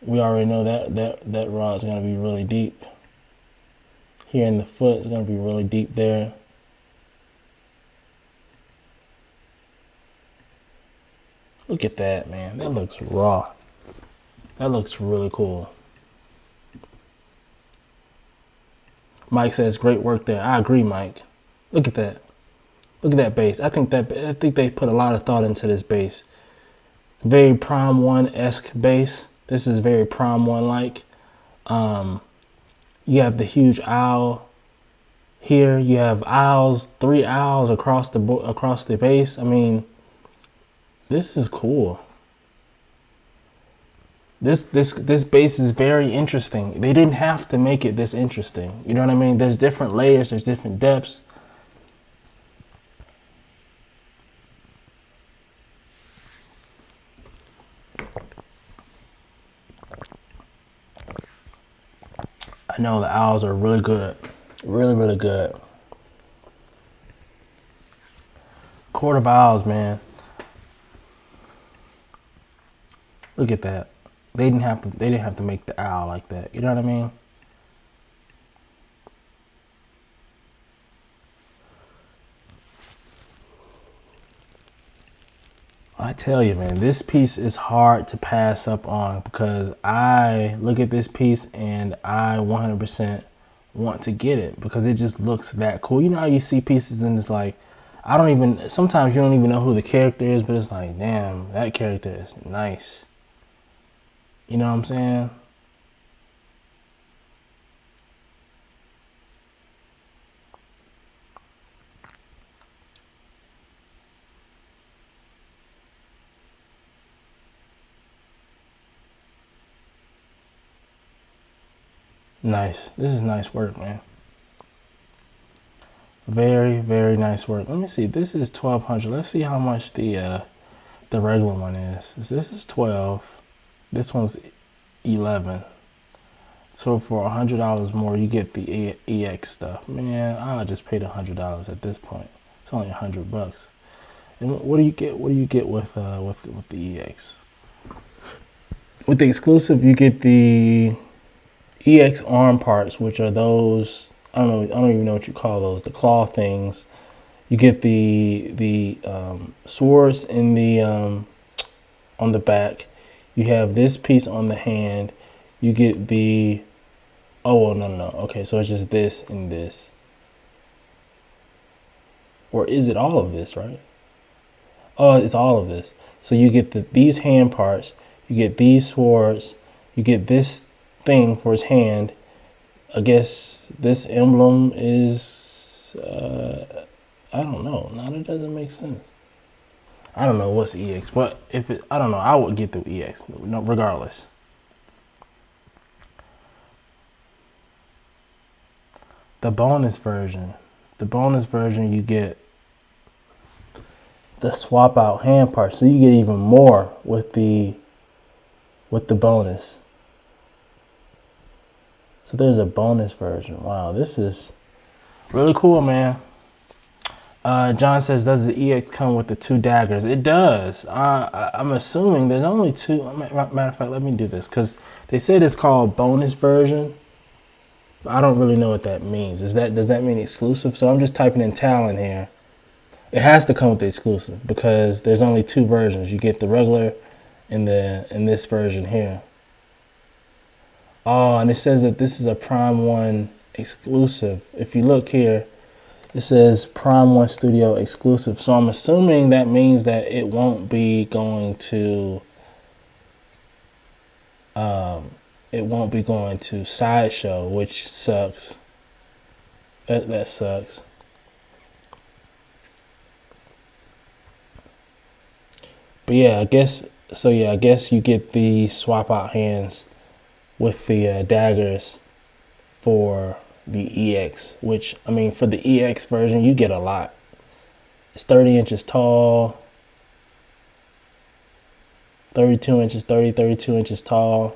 We already know that rod's going to be really deep. Here in the foot, it's going to be really deep there. Look at that, man. That looks raw. That looks really cool. Mike says, great work there. I agree, Mike. Look at that. Look at that base. I think they put a lot of thought into this base. Very Prime 1-esque base. This is very Prime 1-like. You have the huge owl here. You have owls, 3 owls across the base. I mean, this is cool. This base is very interesting. They didn't have to make it this interesting. You know what I mean? There's different layers. There's different depths. I know the owls are really good. Really, really good. Court of Owls, man. Look at that. They didn't have to make the owl like that. You know what I mean? I tell you, man, this piece is hard to pass up on because I look at this piece and I 100% want to get it because it just looks that cool. You know how you see pieces and it's like, sometimes you don't even know who the character is, but it's like, damn, that character is nice. You know what I'm saying? Nice. This is nice work, man. Very, very nice work. Let me see. This is 1,200. Let's see how much the regular one is. This is 12. This one's 11. So for $100 more, you get the EX stuff. Man, I just paid $100 at this point. It's only $100. And what do you get? What do you get with the EX? With the exclusive, you get the EX arm parts, which are those, I don't even know what you call those, the claw things. You get the swords in the on the back. You have this piece on the hand. You get the, oh, well, no. Okay, so it's just this and this. Or is it all of this, right? Oh, it's all of this. So you get these hand parts. You get these swords. You get this thing for his hand. I guess this emblem is, I don't know. Now that doesn't make sense. I don't know what's EX, but if it, I don't know, I would get through EX, no, regardless. The bonus version, you get the swap out hand part, so you get even more with the bonus. So there's a bonus version. Wow, this is really cool, man. John says, does the EX come with the 2 daggers? It does. I'm assuming there's only 2. Matter of fact, let me do this, because they said it's called bonus version. I don't really know what that means. Does that mean exclusive? So I'm just typing in Talon here. It has to come with the exclusive because there's only 2 versions. You get the regular and this version here. Oh, and it says that this is a Prime 1 exclusive. If you look here, it says Prime 1 Studio exclusive. So I'm assuming that means that it won't be going to Sideshow, which sucks. That sucks. But yeah, I guess you get the swap out hands with the daggers for the EX, which, I mean, for the EX version, you get a lot. It's 30 inches tall, 32 inches tall.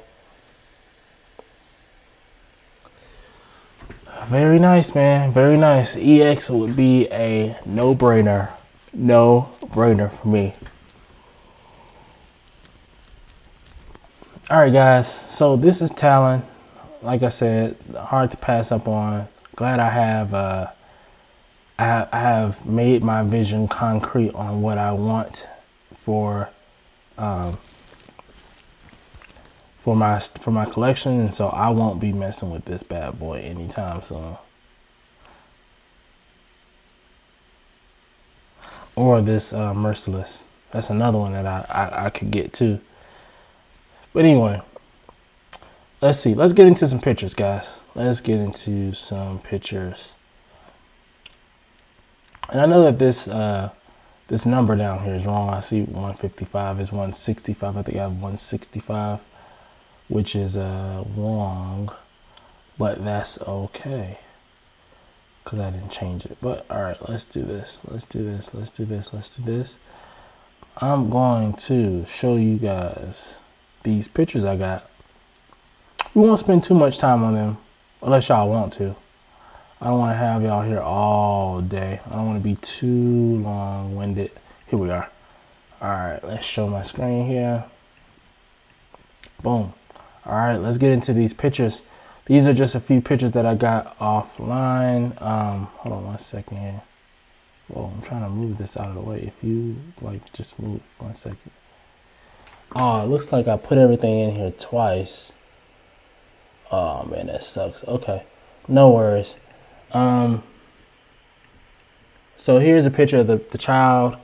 Very nice, man. Very nice. EX would be a no-brainer. No-brainer for me. All right, guys. So this is Talon. Like I said, hard to pass up on. Glad I have made my vision concrete on what I want for my collection, and so I won't be messing with this bad boy anytime soon. Or this Merciless. That's another one that I could get too. But anyway, let's see. Let's get into some pictures, guys. Let's get into some pictures. And I know that this number down here is wrong. I see 155 is 165. I think I have 165. Which is wrong, but that's okay because I didn't change it. But all right, let's do this. I'm going to show you guys these pictures I got. We won't spend too much time on them unless y'all want to. I don't want to have y'all here all day. I don't want to be too long-winded. Here we are. All right, let's show my screen here. Boom. All right, let's get into these pictures. These are just a few pictures that I got offline. Hold on 1 second here. Whoa, I'm trying to move this out of the way. If you just move 1 second. Oh, it looks like I put everything in here twice. Oh man, that sucks. Okay, no worries. So here's a picture of the child.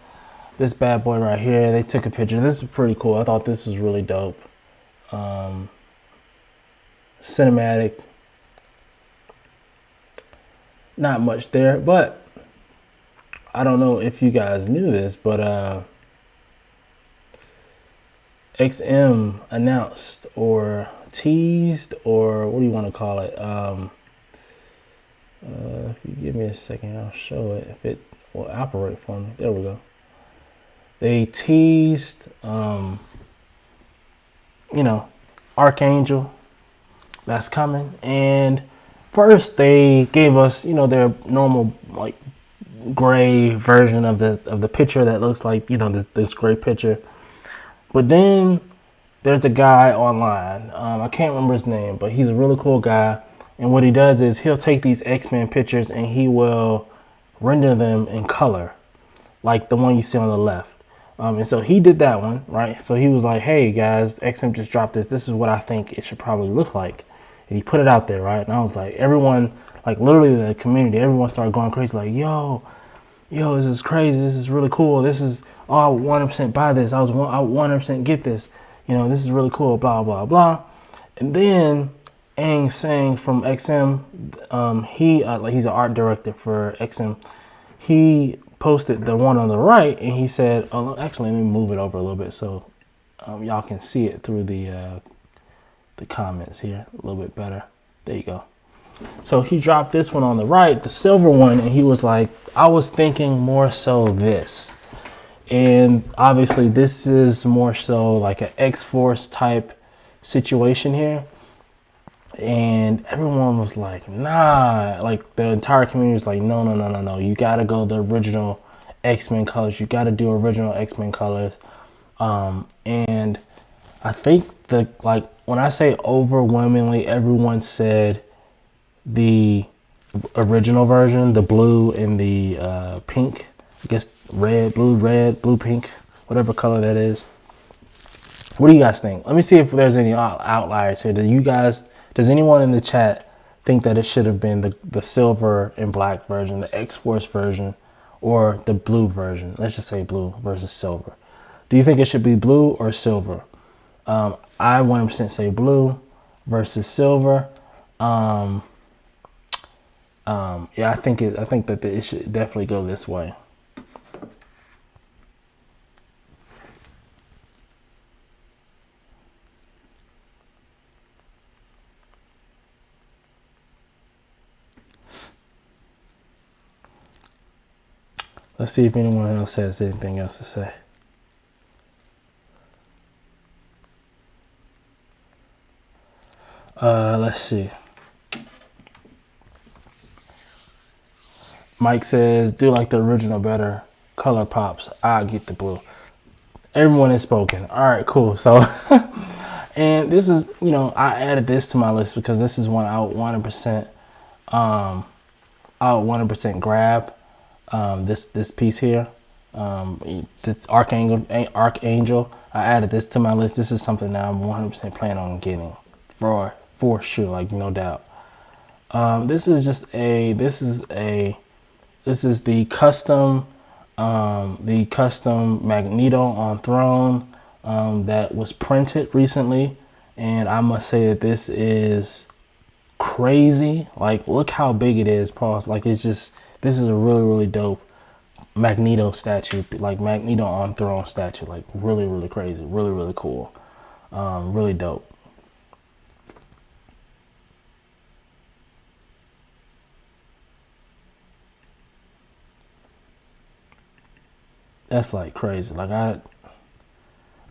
This bad boy right here. They took a picture. This is pretty cool. I thought this was really dope. Cinematic, not much there, but I don't know if you guys knew this, but XM announced or teased, or what do you want to call it? If you give me a second, I'll show it if it will operate for me. There we go. They teased Archangel that's coming, and first they gave us their normal gray version of the picture that looks like this gray picture, but then there's a guy online, I can't remember his name, but he's a really cool guy, and what he does is he'll take these X-Men pictures and he will render them in color, like the one you see on the left. And so he did that one, right? So he was like, hey guys, XM just dropped this. This is what I think it should probably look like. And he put it out there, right? And I was like, everyone, literally the community, everyone started going crazy. Like, yo, this is crazy. This is really cool. This is, I would 100% buy this. I would 100% get this. This is really cool, blah, blah, blah. And then Ang Sang from XM, he's an art director for XM. He posted the one on the right, and he said, "Oh, actually, let me move it over a little bit so y'all can see it through the comments here a little bit better. There you go." So he dropped this one on the right, the silver one, and he was like, "I was thinking more so this." And obviously, this is more so like an X-Force type situation here. And everyone was like, nah, like the entire community was like, no. You got to go the original X-Men colors. You got to do original X-Men colors. And I think like when I say overwhelmingly, everyone said the original version, the blue and the pink, I guess red, blue, pink, whatever color that is. What do you guys think? Let me see if there's any outliers here. Does anyone in the chat think that it should have been the silver and black version, the X-Force version, or the blue version? Let's just say blue versus silver. Do you think it should be blue or silver? I 100% say blue versus silver. Yeah, I think that it should definitely go this way. Let's see if anyone else has anything else to say. Let's see. Mike says, do like the original better. Color pops. I'll get the blue. Everyone has spoken. All right, cool. So, and this is, I added this to my list because this is one I would 100%, grab. This piece here, this Archangel. I added this to my list. This is something that I'm 100% planning on getting for sure, like no doubt. This is the custom Magneto on Throne that was printed recently, and I must say that this is crazy. Like, look how big it is, pause. Like, this is a really dope Magneto statue, like Magneto on Throne statue, like really crazy, really cool, really dope. That's like crazy. Like, I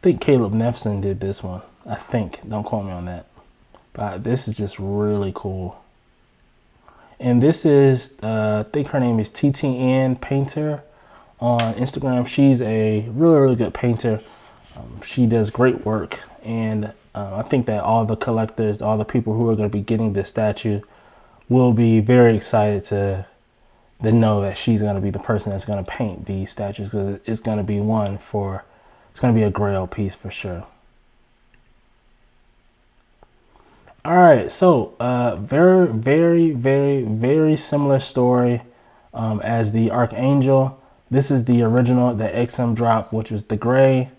think Caleb Nefson did this one. I think, don't quote me on that, but this is just really cool. And this is, I think her name is TTN Painter on Instagram. She's a really good painter. She does great work. And I think that all the collectors, all the people who are going to be getting this statue will be very excited to know that she's going to be the person that's going to paint these statues, because it's going to be it's going to be a grail piece for sure. All right, so very similar story as the Archangel. This is the original, the XM drop, which was the gray.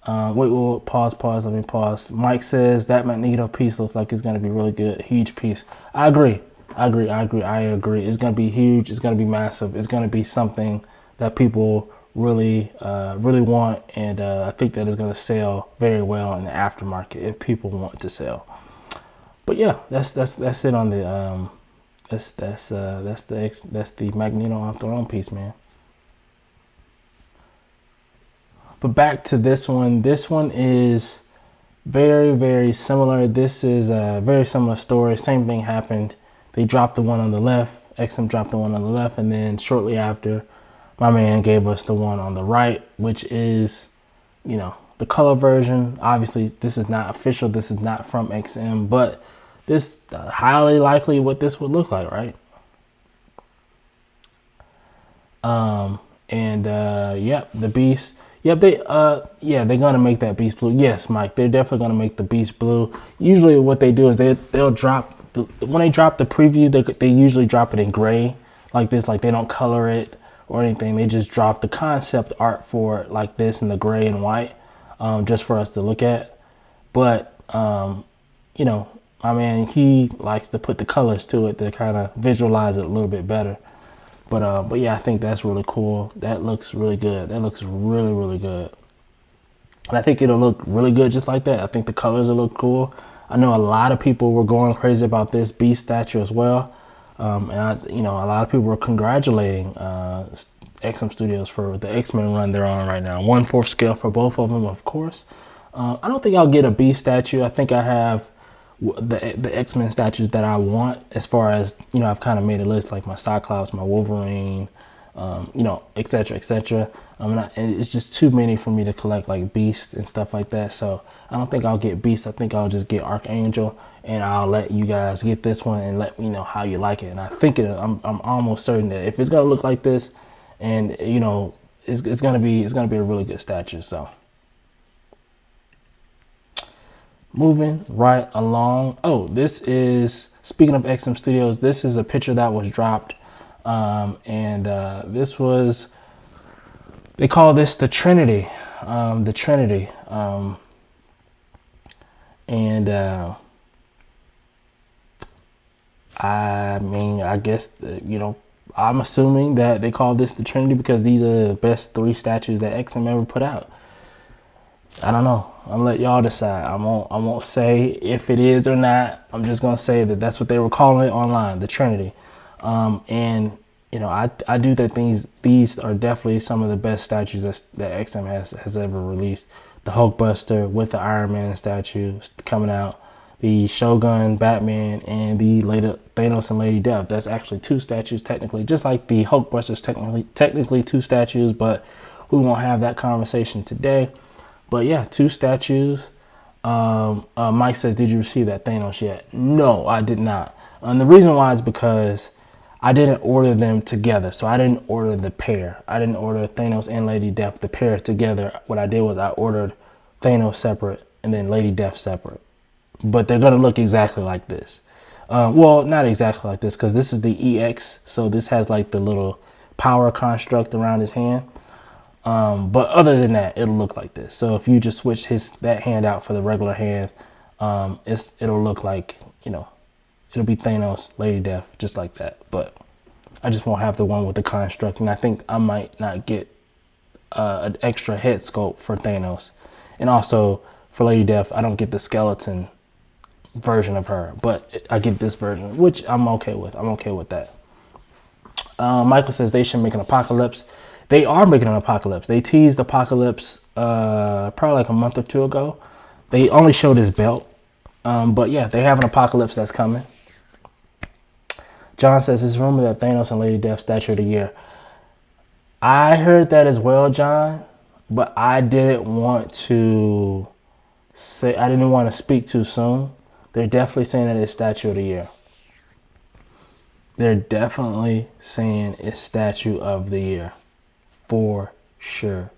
Wait, pause, let me pause. Mike says that Magneto piece looks like it's going to be really good, huge piece. I agree. It's going to be huge. It's going to be massive. It's going to be something that people really want, and I think that is going to sell very well in the aftermarket if people want to sell. But yeah, that's it on the that's the Magneto on Throne piece, man. But back to this one. This one is very similar. This is a very similar story. Same thing happened. They dropped the one on the left. XM dropped the one on the left, and then shortly after, my man gave us the one on the right, which is, the color version. Obviously, this is not official. This is not from XM, but this highly likely what this would look like, right? Yep, the Beast. Yep, they're gonna make that Beast blue. Yes, Mike, they're definitely gonna make the Beast blue. Usually, what they do is they'll drop when they drop the preview. They usually drop it in gray like this. Like, they don't color it or anything. They just drop the concept art for it like this in the gray and white, just for us to look at. But I mean, he likes to put the colors to it to kind of visualize it a little bit better. But yeah, I think that's really cool. That looks really good. That looks really, really good. And I think it'll look really good just like that. I think the colors will look cool. I know a lot of people were going crazy about this Beast statue as well. You know, a lot of people were congratulating XM Studios for the X-Men run they're on right now. 1/4 scale for both of them, of course. I don't think I'll get a Beast statue. I think I have the X-Men statues that I want, as far as, you know, I've kind of made a list, like my Cyclops, my Wolverine, you know, etc., etc. And it's just too many for me to collect, like Beast and stuff like that. So I don't think I'll get Beast. I think I'll just get Archangel, and I'll let you guys get this one and let me know how you like it. And I think I'm almost certain that if it's gonna look like this, and you know, it's gonna be a really good statue. So moving right along. Oh, this is, speaking of XM Studios, this is a picture that was dropped. This was, they call this the Trinity. The Trinity. I mean, I guess, you know, I'm assuming that they call this the Trinity because these are the best 3 statues that XM ever put out. I don't know. I'll let y'all decide. I won't say if it is or not. I'm just gonna say that that's what they were calling it online, the Trinity. And you know, I do think these are definitely some of the best statues that XM has ever released. The Hulkbuster with the Iron Man statue coming out, the Shogun, Batman, and the later Thanos and Lady Death. That's actually 2 statues technically, just like the Hulkbuster's technically 2 statues, but we won't have that conversation today. But yeah, 2 statues. Mike says, did you receive that Thanos yet? No, I did not. And the reason why is because I didn't order them together. So I didn't order the pair. I didn't order Thanos and Lady Death, the pair together. What I did was I ordered Thanos separate and then Lady Death separate. But they're going to look exactly like this. Well, not exactly like this, because this is the EX. So this has like the little power construct around his hand. But other than that, it'll look like this. So if you just switch that hand out for the regular hand, it'll look like, you know, it'll be Thanos, Lady Death, just like that. But I just won't have the one with the construct, and I think I might not get an extra head sculpt for Thanos. And also for Lady Death, I don't get the skeleton version of her, but I get this version, which I'm okay with. I'm okay with that. Michael says they should make an Apocalypse. They are making an Apocalypse. They teased Apocalypse probably like a month or 2 ago. They only showed his belt. But yeah, they have an Apocalypse that's coming. John says it's rumored that Thanos and Lady Death statue of the year. I heard that as well, John, but I didn't want to speak too soon. They're definitely saying that it's statue of the year. They're definitely saying it's statue of the year. For sure.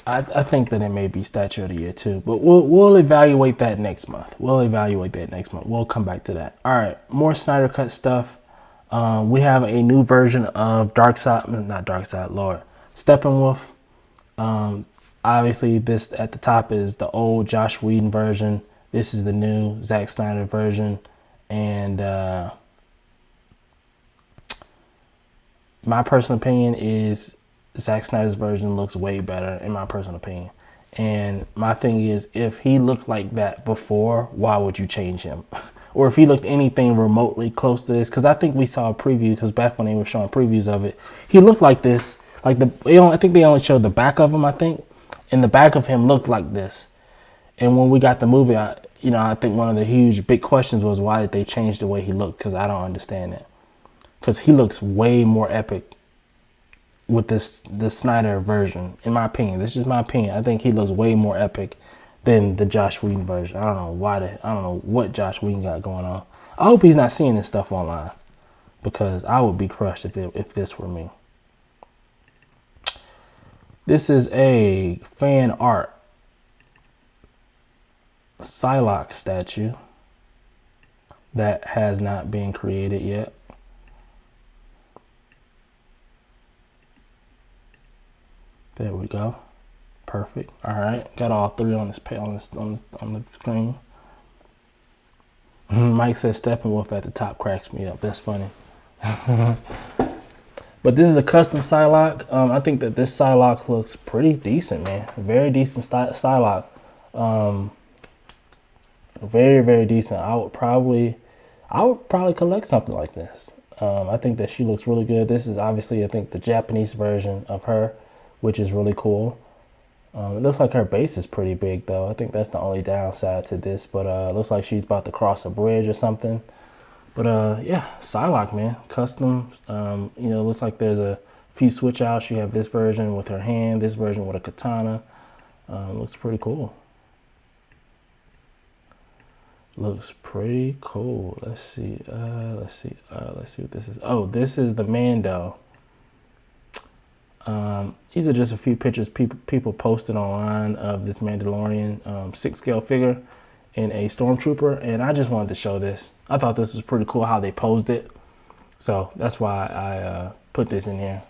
I think that it may be statue of the year too, but we'll evaluate that next month. We'll come back to that. All right, more Snyder Cut stuff. We have a new version of Steppenwolf. Obviously, this at the top is the old Josh Whedon version. This is the new Zack Snyder version, and my personal opinion is Zack Snyder's version looks way better, in my personal opinion. And my thing is, if he looked like that before, why would you change him? Or if he looked anything remotely close to this, because I think we saw a preview, because back when they were showing previews of it, he looked like this. Like I think they only showed the back of him, I think. And the back of him looked like this. And when we got the movie, I think one of the huge big questions was, why did they change the way he looked? Because I don't understand it. Because he looks way more epic with the Snyder version, in my opinion. This is just my opinion. I think he looks way more epic than the Josh Whedon version. I don't know what Josh Whedon got going on. I hope he's not seeing this stuff online, because I would be crushed if this were me. This is a fan art Psylocke statue that has not been created yet. There we go. Perfect. All right, got all three on the screen. Mike says Steppenwolf at the top cracks me up. That's funny. But this is a custom Psylocke. I think that this Psylocke looks pretty decent, man. Very decent Psylocke. Very, very decent. I would probably collect something like this. I think that she looks really good. This is obviously, I think, the Japanese version of her, which is really cool. It looks like her base is pretty big, though. I think that's the only downside to this. But it looks like she's about to cross a bridge or something. But yeah, Psylocke, man, custom. You know, it looks like there's a few switch outs. You have this version with her hand, this version with a katana. Looks pretty cool. Looks pretty cool. Let's see. Let's see what this is. Oh, this is the Mando. These are just a few pictures people posted online of this Mandalorian 6-scale figure and a stormtrooper, and I just wanted to show this. I thought this was pretty cool how they posed it, so that's why I put this in here.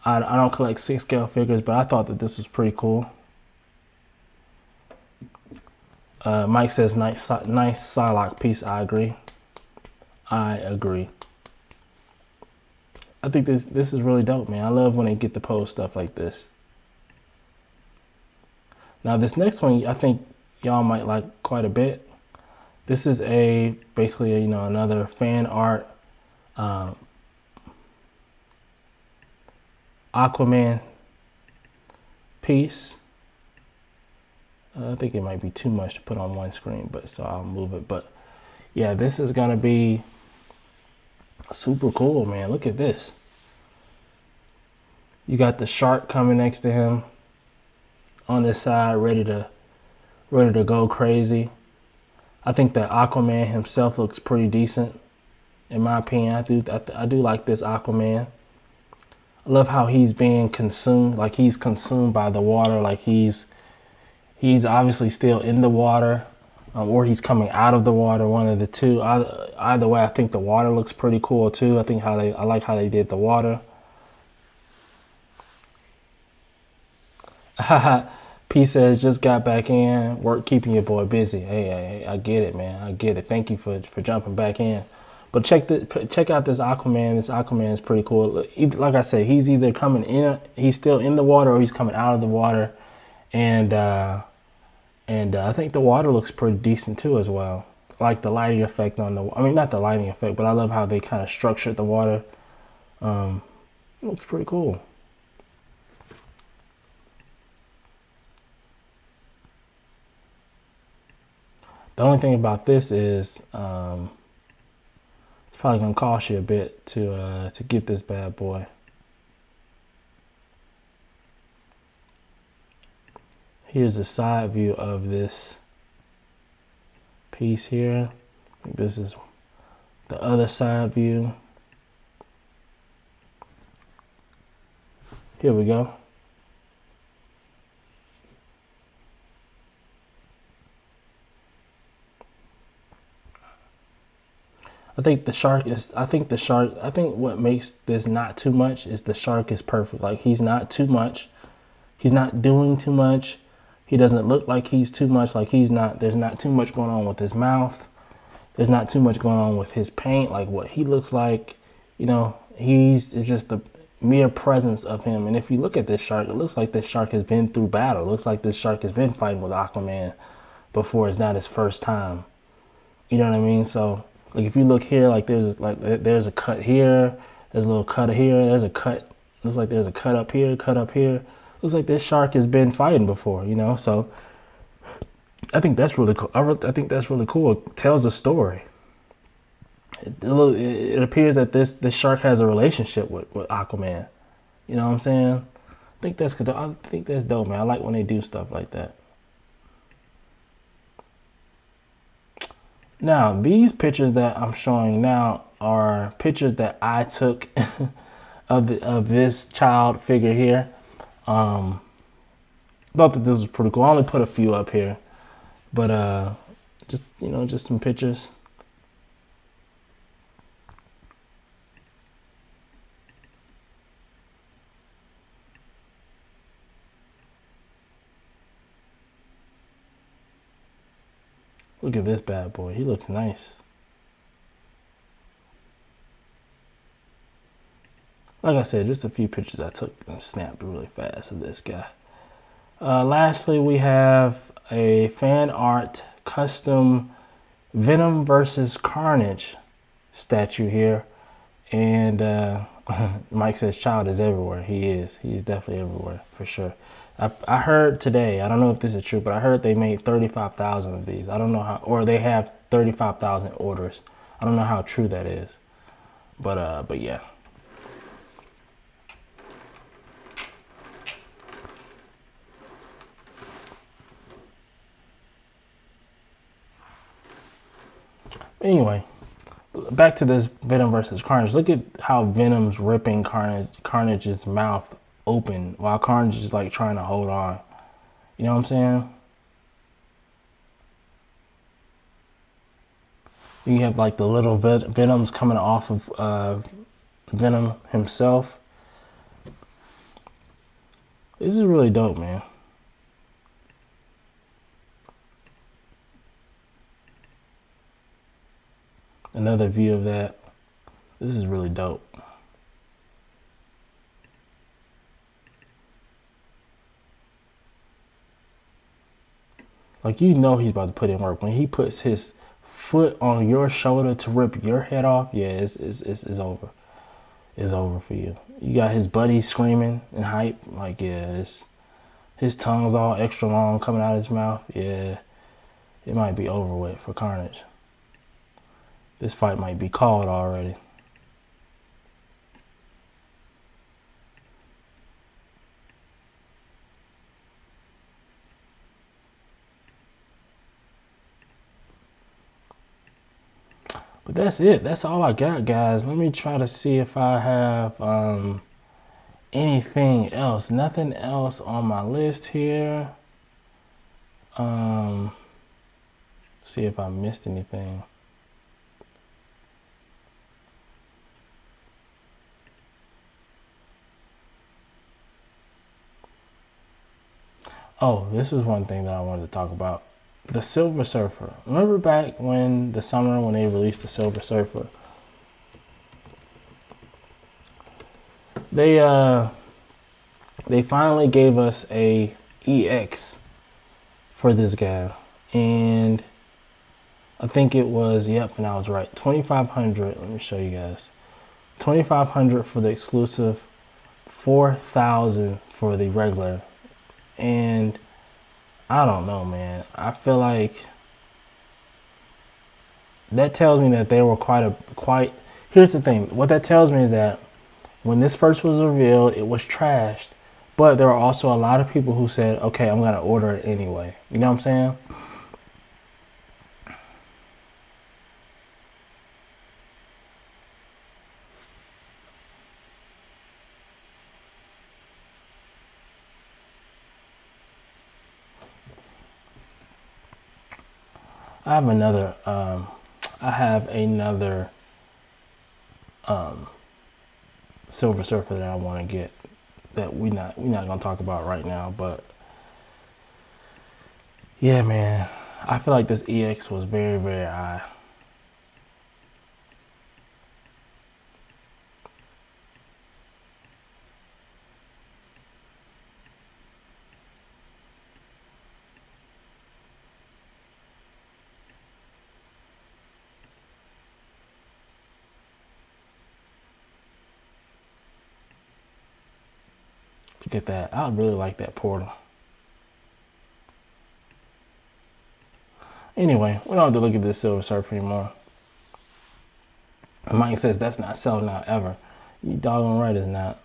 I don't collect 6-scale figures, but I thought that this was pretty cool. Mike says nice Psylocke piece. I agree. I think this is really dope, man. I love when they get to post stuff like this. Now this next one, I think y'all might like quite a bit. This is basically another fan art Aquaman piece. I think it might be too much to put on one screen, but so I'll move it. But yeah, this is gonna be super cool, man. Look at this. You got the shark coming next to him on this side, ready to go crazy. I think that Aquaman himself looks pretty decent, in my opinion. I do like this Aquaman. I love how he's being consumed, like he's consumed by the water, like he's obviously still in the water, or he's coming out of the water, one of the two. Either way, I think the water looks pretty cool too. I like how they did the water. P says, just got back in, work keeping your boy busy. Hey, I get it, man. I get it. Thank you for jumping back in. But check out this Aquaman. This Aquaman is pretty cool. Like I said, he's either coming in, he's still in the water, or he's coming out of the water. And I think the water looks pretty decent too as well. I like the lighting effect on not the lighting effect, but I love how they kind of structured the water. It looks pretty cool. The only thing about this is it's probably gonna cost you a bit to get this bad boy. Here's a side view of this piece here. This is the other side view. Here we go. I think what makes this not too much is the shark is perfect. Like he's not too much. He's not doing too much. He doesn't look like he's too much. Like there's not too much going on with his mouth. There's not too much going on with his paint, like what he looks like. It's just the mere presence of him. And if you look at this shark, it looks like this shark has been through battle. It looks like this shark has been fighting with Aquaman before. It's not his first time. You know what I mean? So like if you look here, like there's a cut here, there's a little cut here, there's a cut. Looks like there's a cut up here, cut up here. Looks like this shark has been fighting before, So I think that's really cool. I think that's really cool. It tells a story. It appears that this shark has a relationship with Aquaman. You know what I'm saying? I think that's dope, man. I like when they do stuff like that. Now, these pictures that I'm showing now are pictures that I took of this child figure here. Thought that this was pretty cool. I only put a few up here, But just, you know, just some pictures. Look at this bad boy. He looks nice. Like I said, just a few pictures I took and snapped really fast of this guy. Lastly, we have a fan art custom Venom versus Carnage statue here. And Mike says child is everywhere. He is. He is definitely everywhere for sure. I heard today, I don't know if this is true, but I heard they made 35,000 of these. I don't know how, or they have 35,000 orders. I don't know how true that is. But yeah. Anyway, back to this Venom versus Carnage. Look at how Venom's ripping Carnage's mouth open while Carnage is like trying to hold on. You know what I'm saying? You have like the little Venoms coming off of Venom himself. This is really dope, man. Another view of that. This is really dope. Like, you know he's about to put in work. When he puts his foot on your shoulder to rip your head off, yeah, it's over. It's over for you. You got his buddy screaming and hype. Like, yeah, his tongue's all extra long coming out of his mouth. Yeah, it might be over with for Carnage. This fight might be called already. But that's it. That's all I got, guys. Let me try to see if I have anything else. Nothing else on my list here. See if I missed anything. Oh, this is one thing that I wanted to talk about. The Silver Surfer. Remember back when the summer when they released the Silver Surfer? They finally gave us a EX for this guy. And I think it was, yep, and I was right. 2,500. Let me show you guys. 2,500 for the exclusive, 4,000 for the regular. And I don't know, man. I feel like that tells me that they were quite. Here's the thing. What that tells me is that when this first was revealed, it was trashed. But there were also a lot of people who said, okay, I'm going to order it anyway. You know what I'm saying? I have another Silver Surfer that I want to get that we're not gonna talk about right now, but yeah, man, I feel like this EX was very, very high. Look at that. I really like that portal. Anyway, we don't have to look at this Silver Surfer anymore. Mike says that's not selling out ever. You doggone right it's not.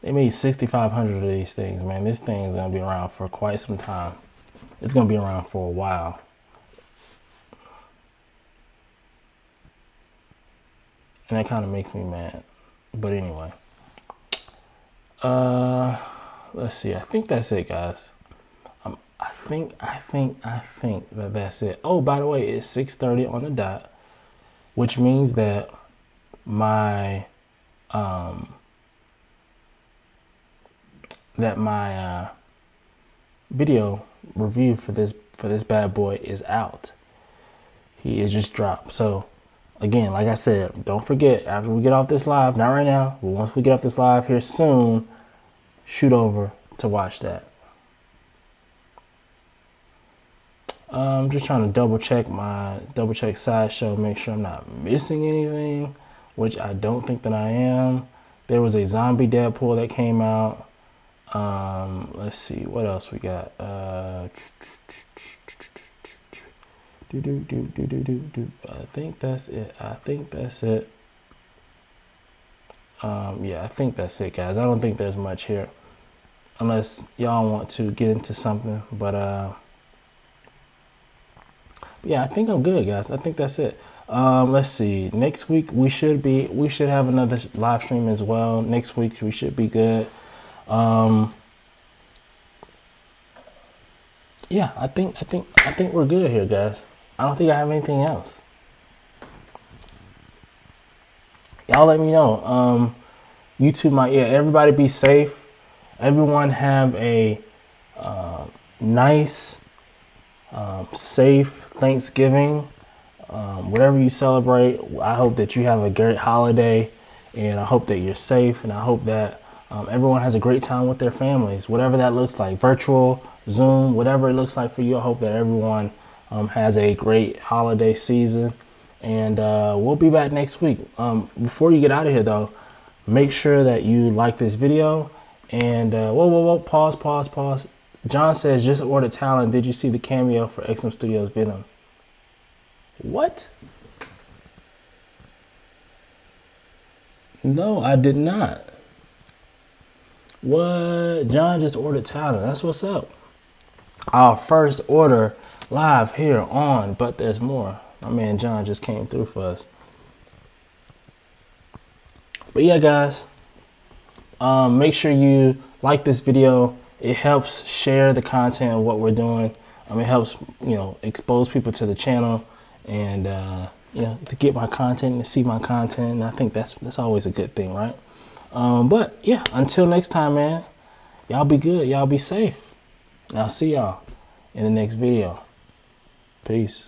They made 6,500 of these things, man. This thing is going to be around for quite some time. It's going to be around for a while. And that kind of makes me mad. But anyway. Let's see. I think that's it, guys. I think that that's it. Oh, by the way, it's 6:30 on the dot, which means that my video review for this bad boy is out. He is just dropped. So again, like I said, don't forget, after we get off this live, not right now, but once we get off this live here soon, shoot over to watch that. I'm just trying to double check Sideshow, make sure I'm not missing anything, which I don't think that I am. There was a zombie Deadpool that came out. Let's see what else we got. I think that's it. Yeah, I think that's it, guys. I don't think there's much here, unless y'all want to get into something. But yeah, I think I'm good, guys. I think that's it. Let's see. Next week we should have another live stream as well. Next week we should be good. Yeah, I think we're good here, guys. I don't think I have anything else. Y'all let me know. YouTube, everybody be safe. Everyone have a nice, safe Thanksgiving. Whatever you celebrate, I hope that you have a great holiday, and I hope that you're safe, and I hope that everyone has a great time with their families, whatever that looks like, virtual, Zoom, whatever it looks like for you. I hope that everyone has a great holiday season, and we'll be back next week. Before you get out of here though, make sure that you like this video, and whoa, pause. John says, just ordered Talon. Did you see the cameo for XM Studios Venom? What? No, I did not. What? John just ordered Talon. That's what's up. Our first order live here on But There's More. My man John just came through for us. But yeah, guys, make sure you like this video. It helps share the content of what we're doing. It helps, expose people to the channel, and to get my content and to see my content. And I think that's always a good thing, right? But yeah, until next time, man, y'all be good, y'all be safe, and I'll see y'all in the next video. Peace.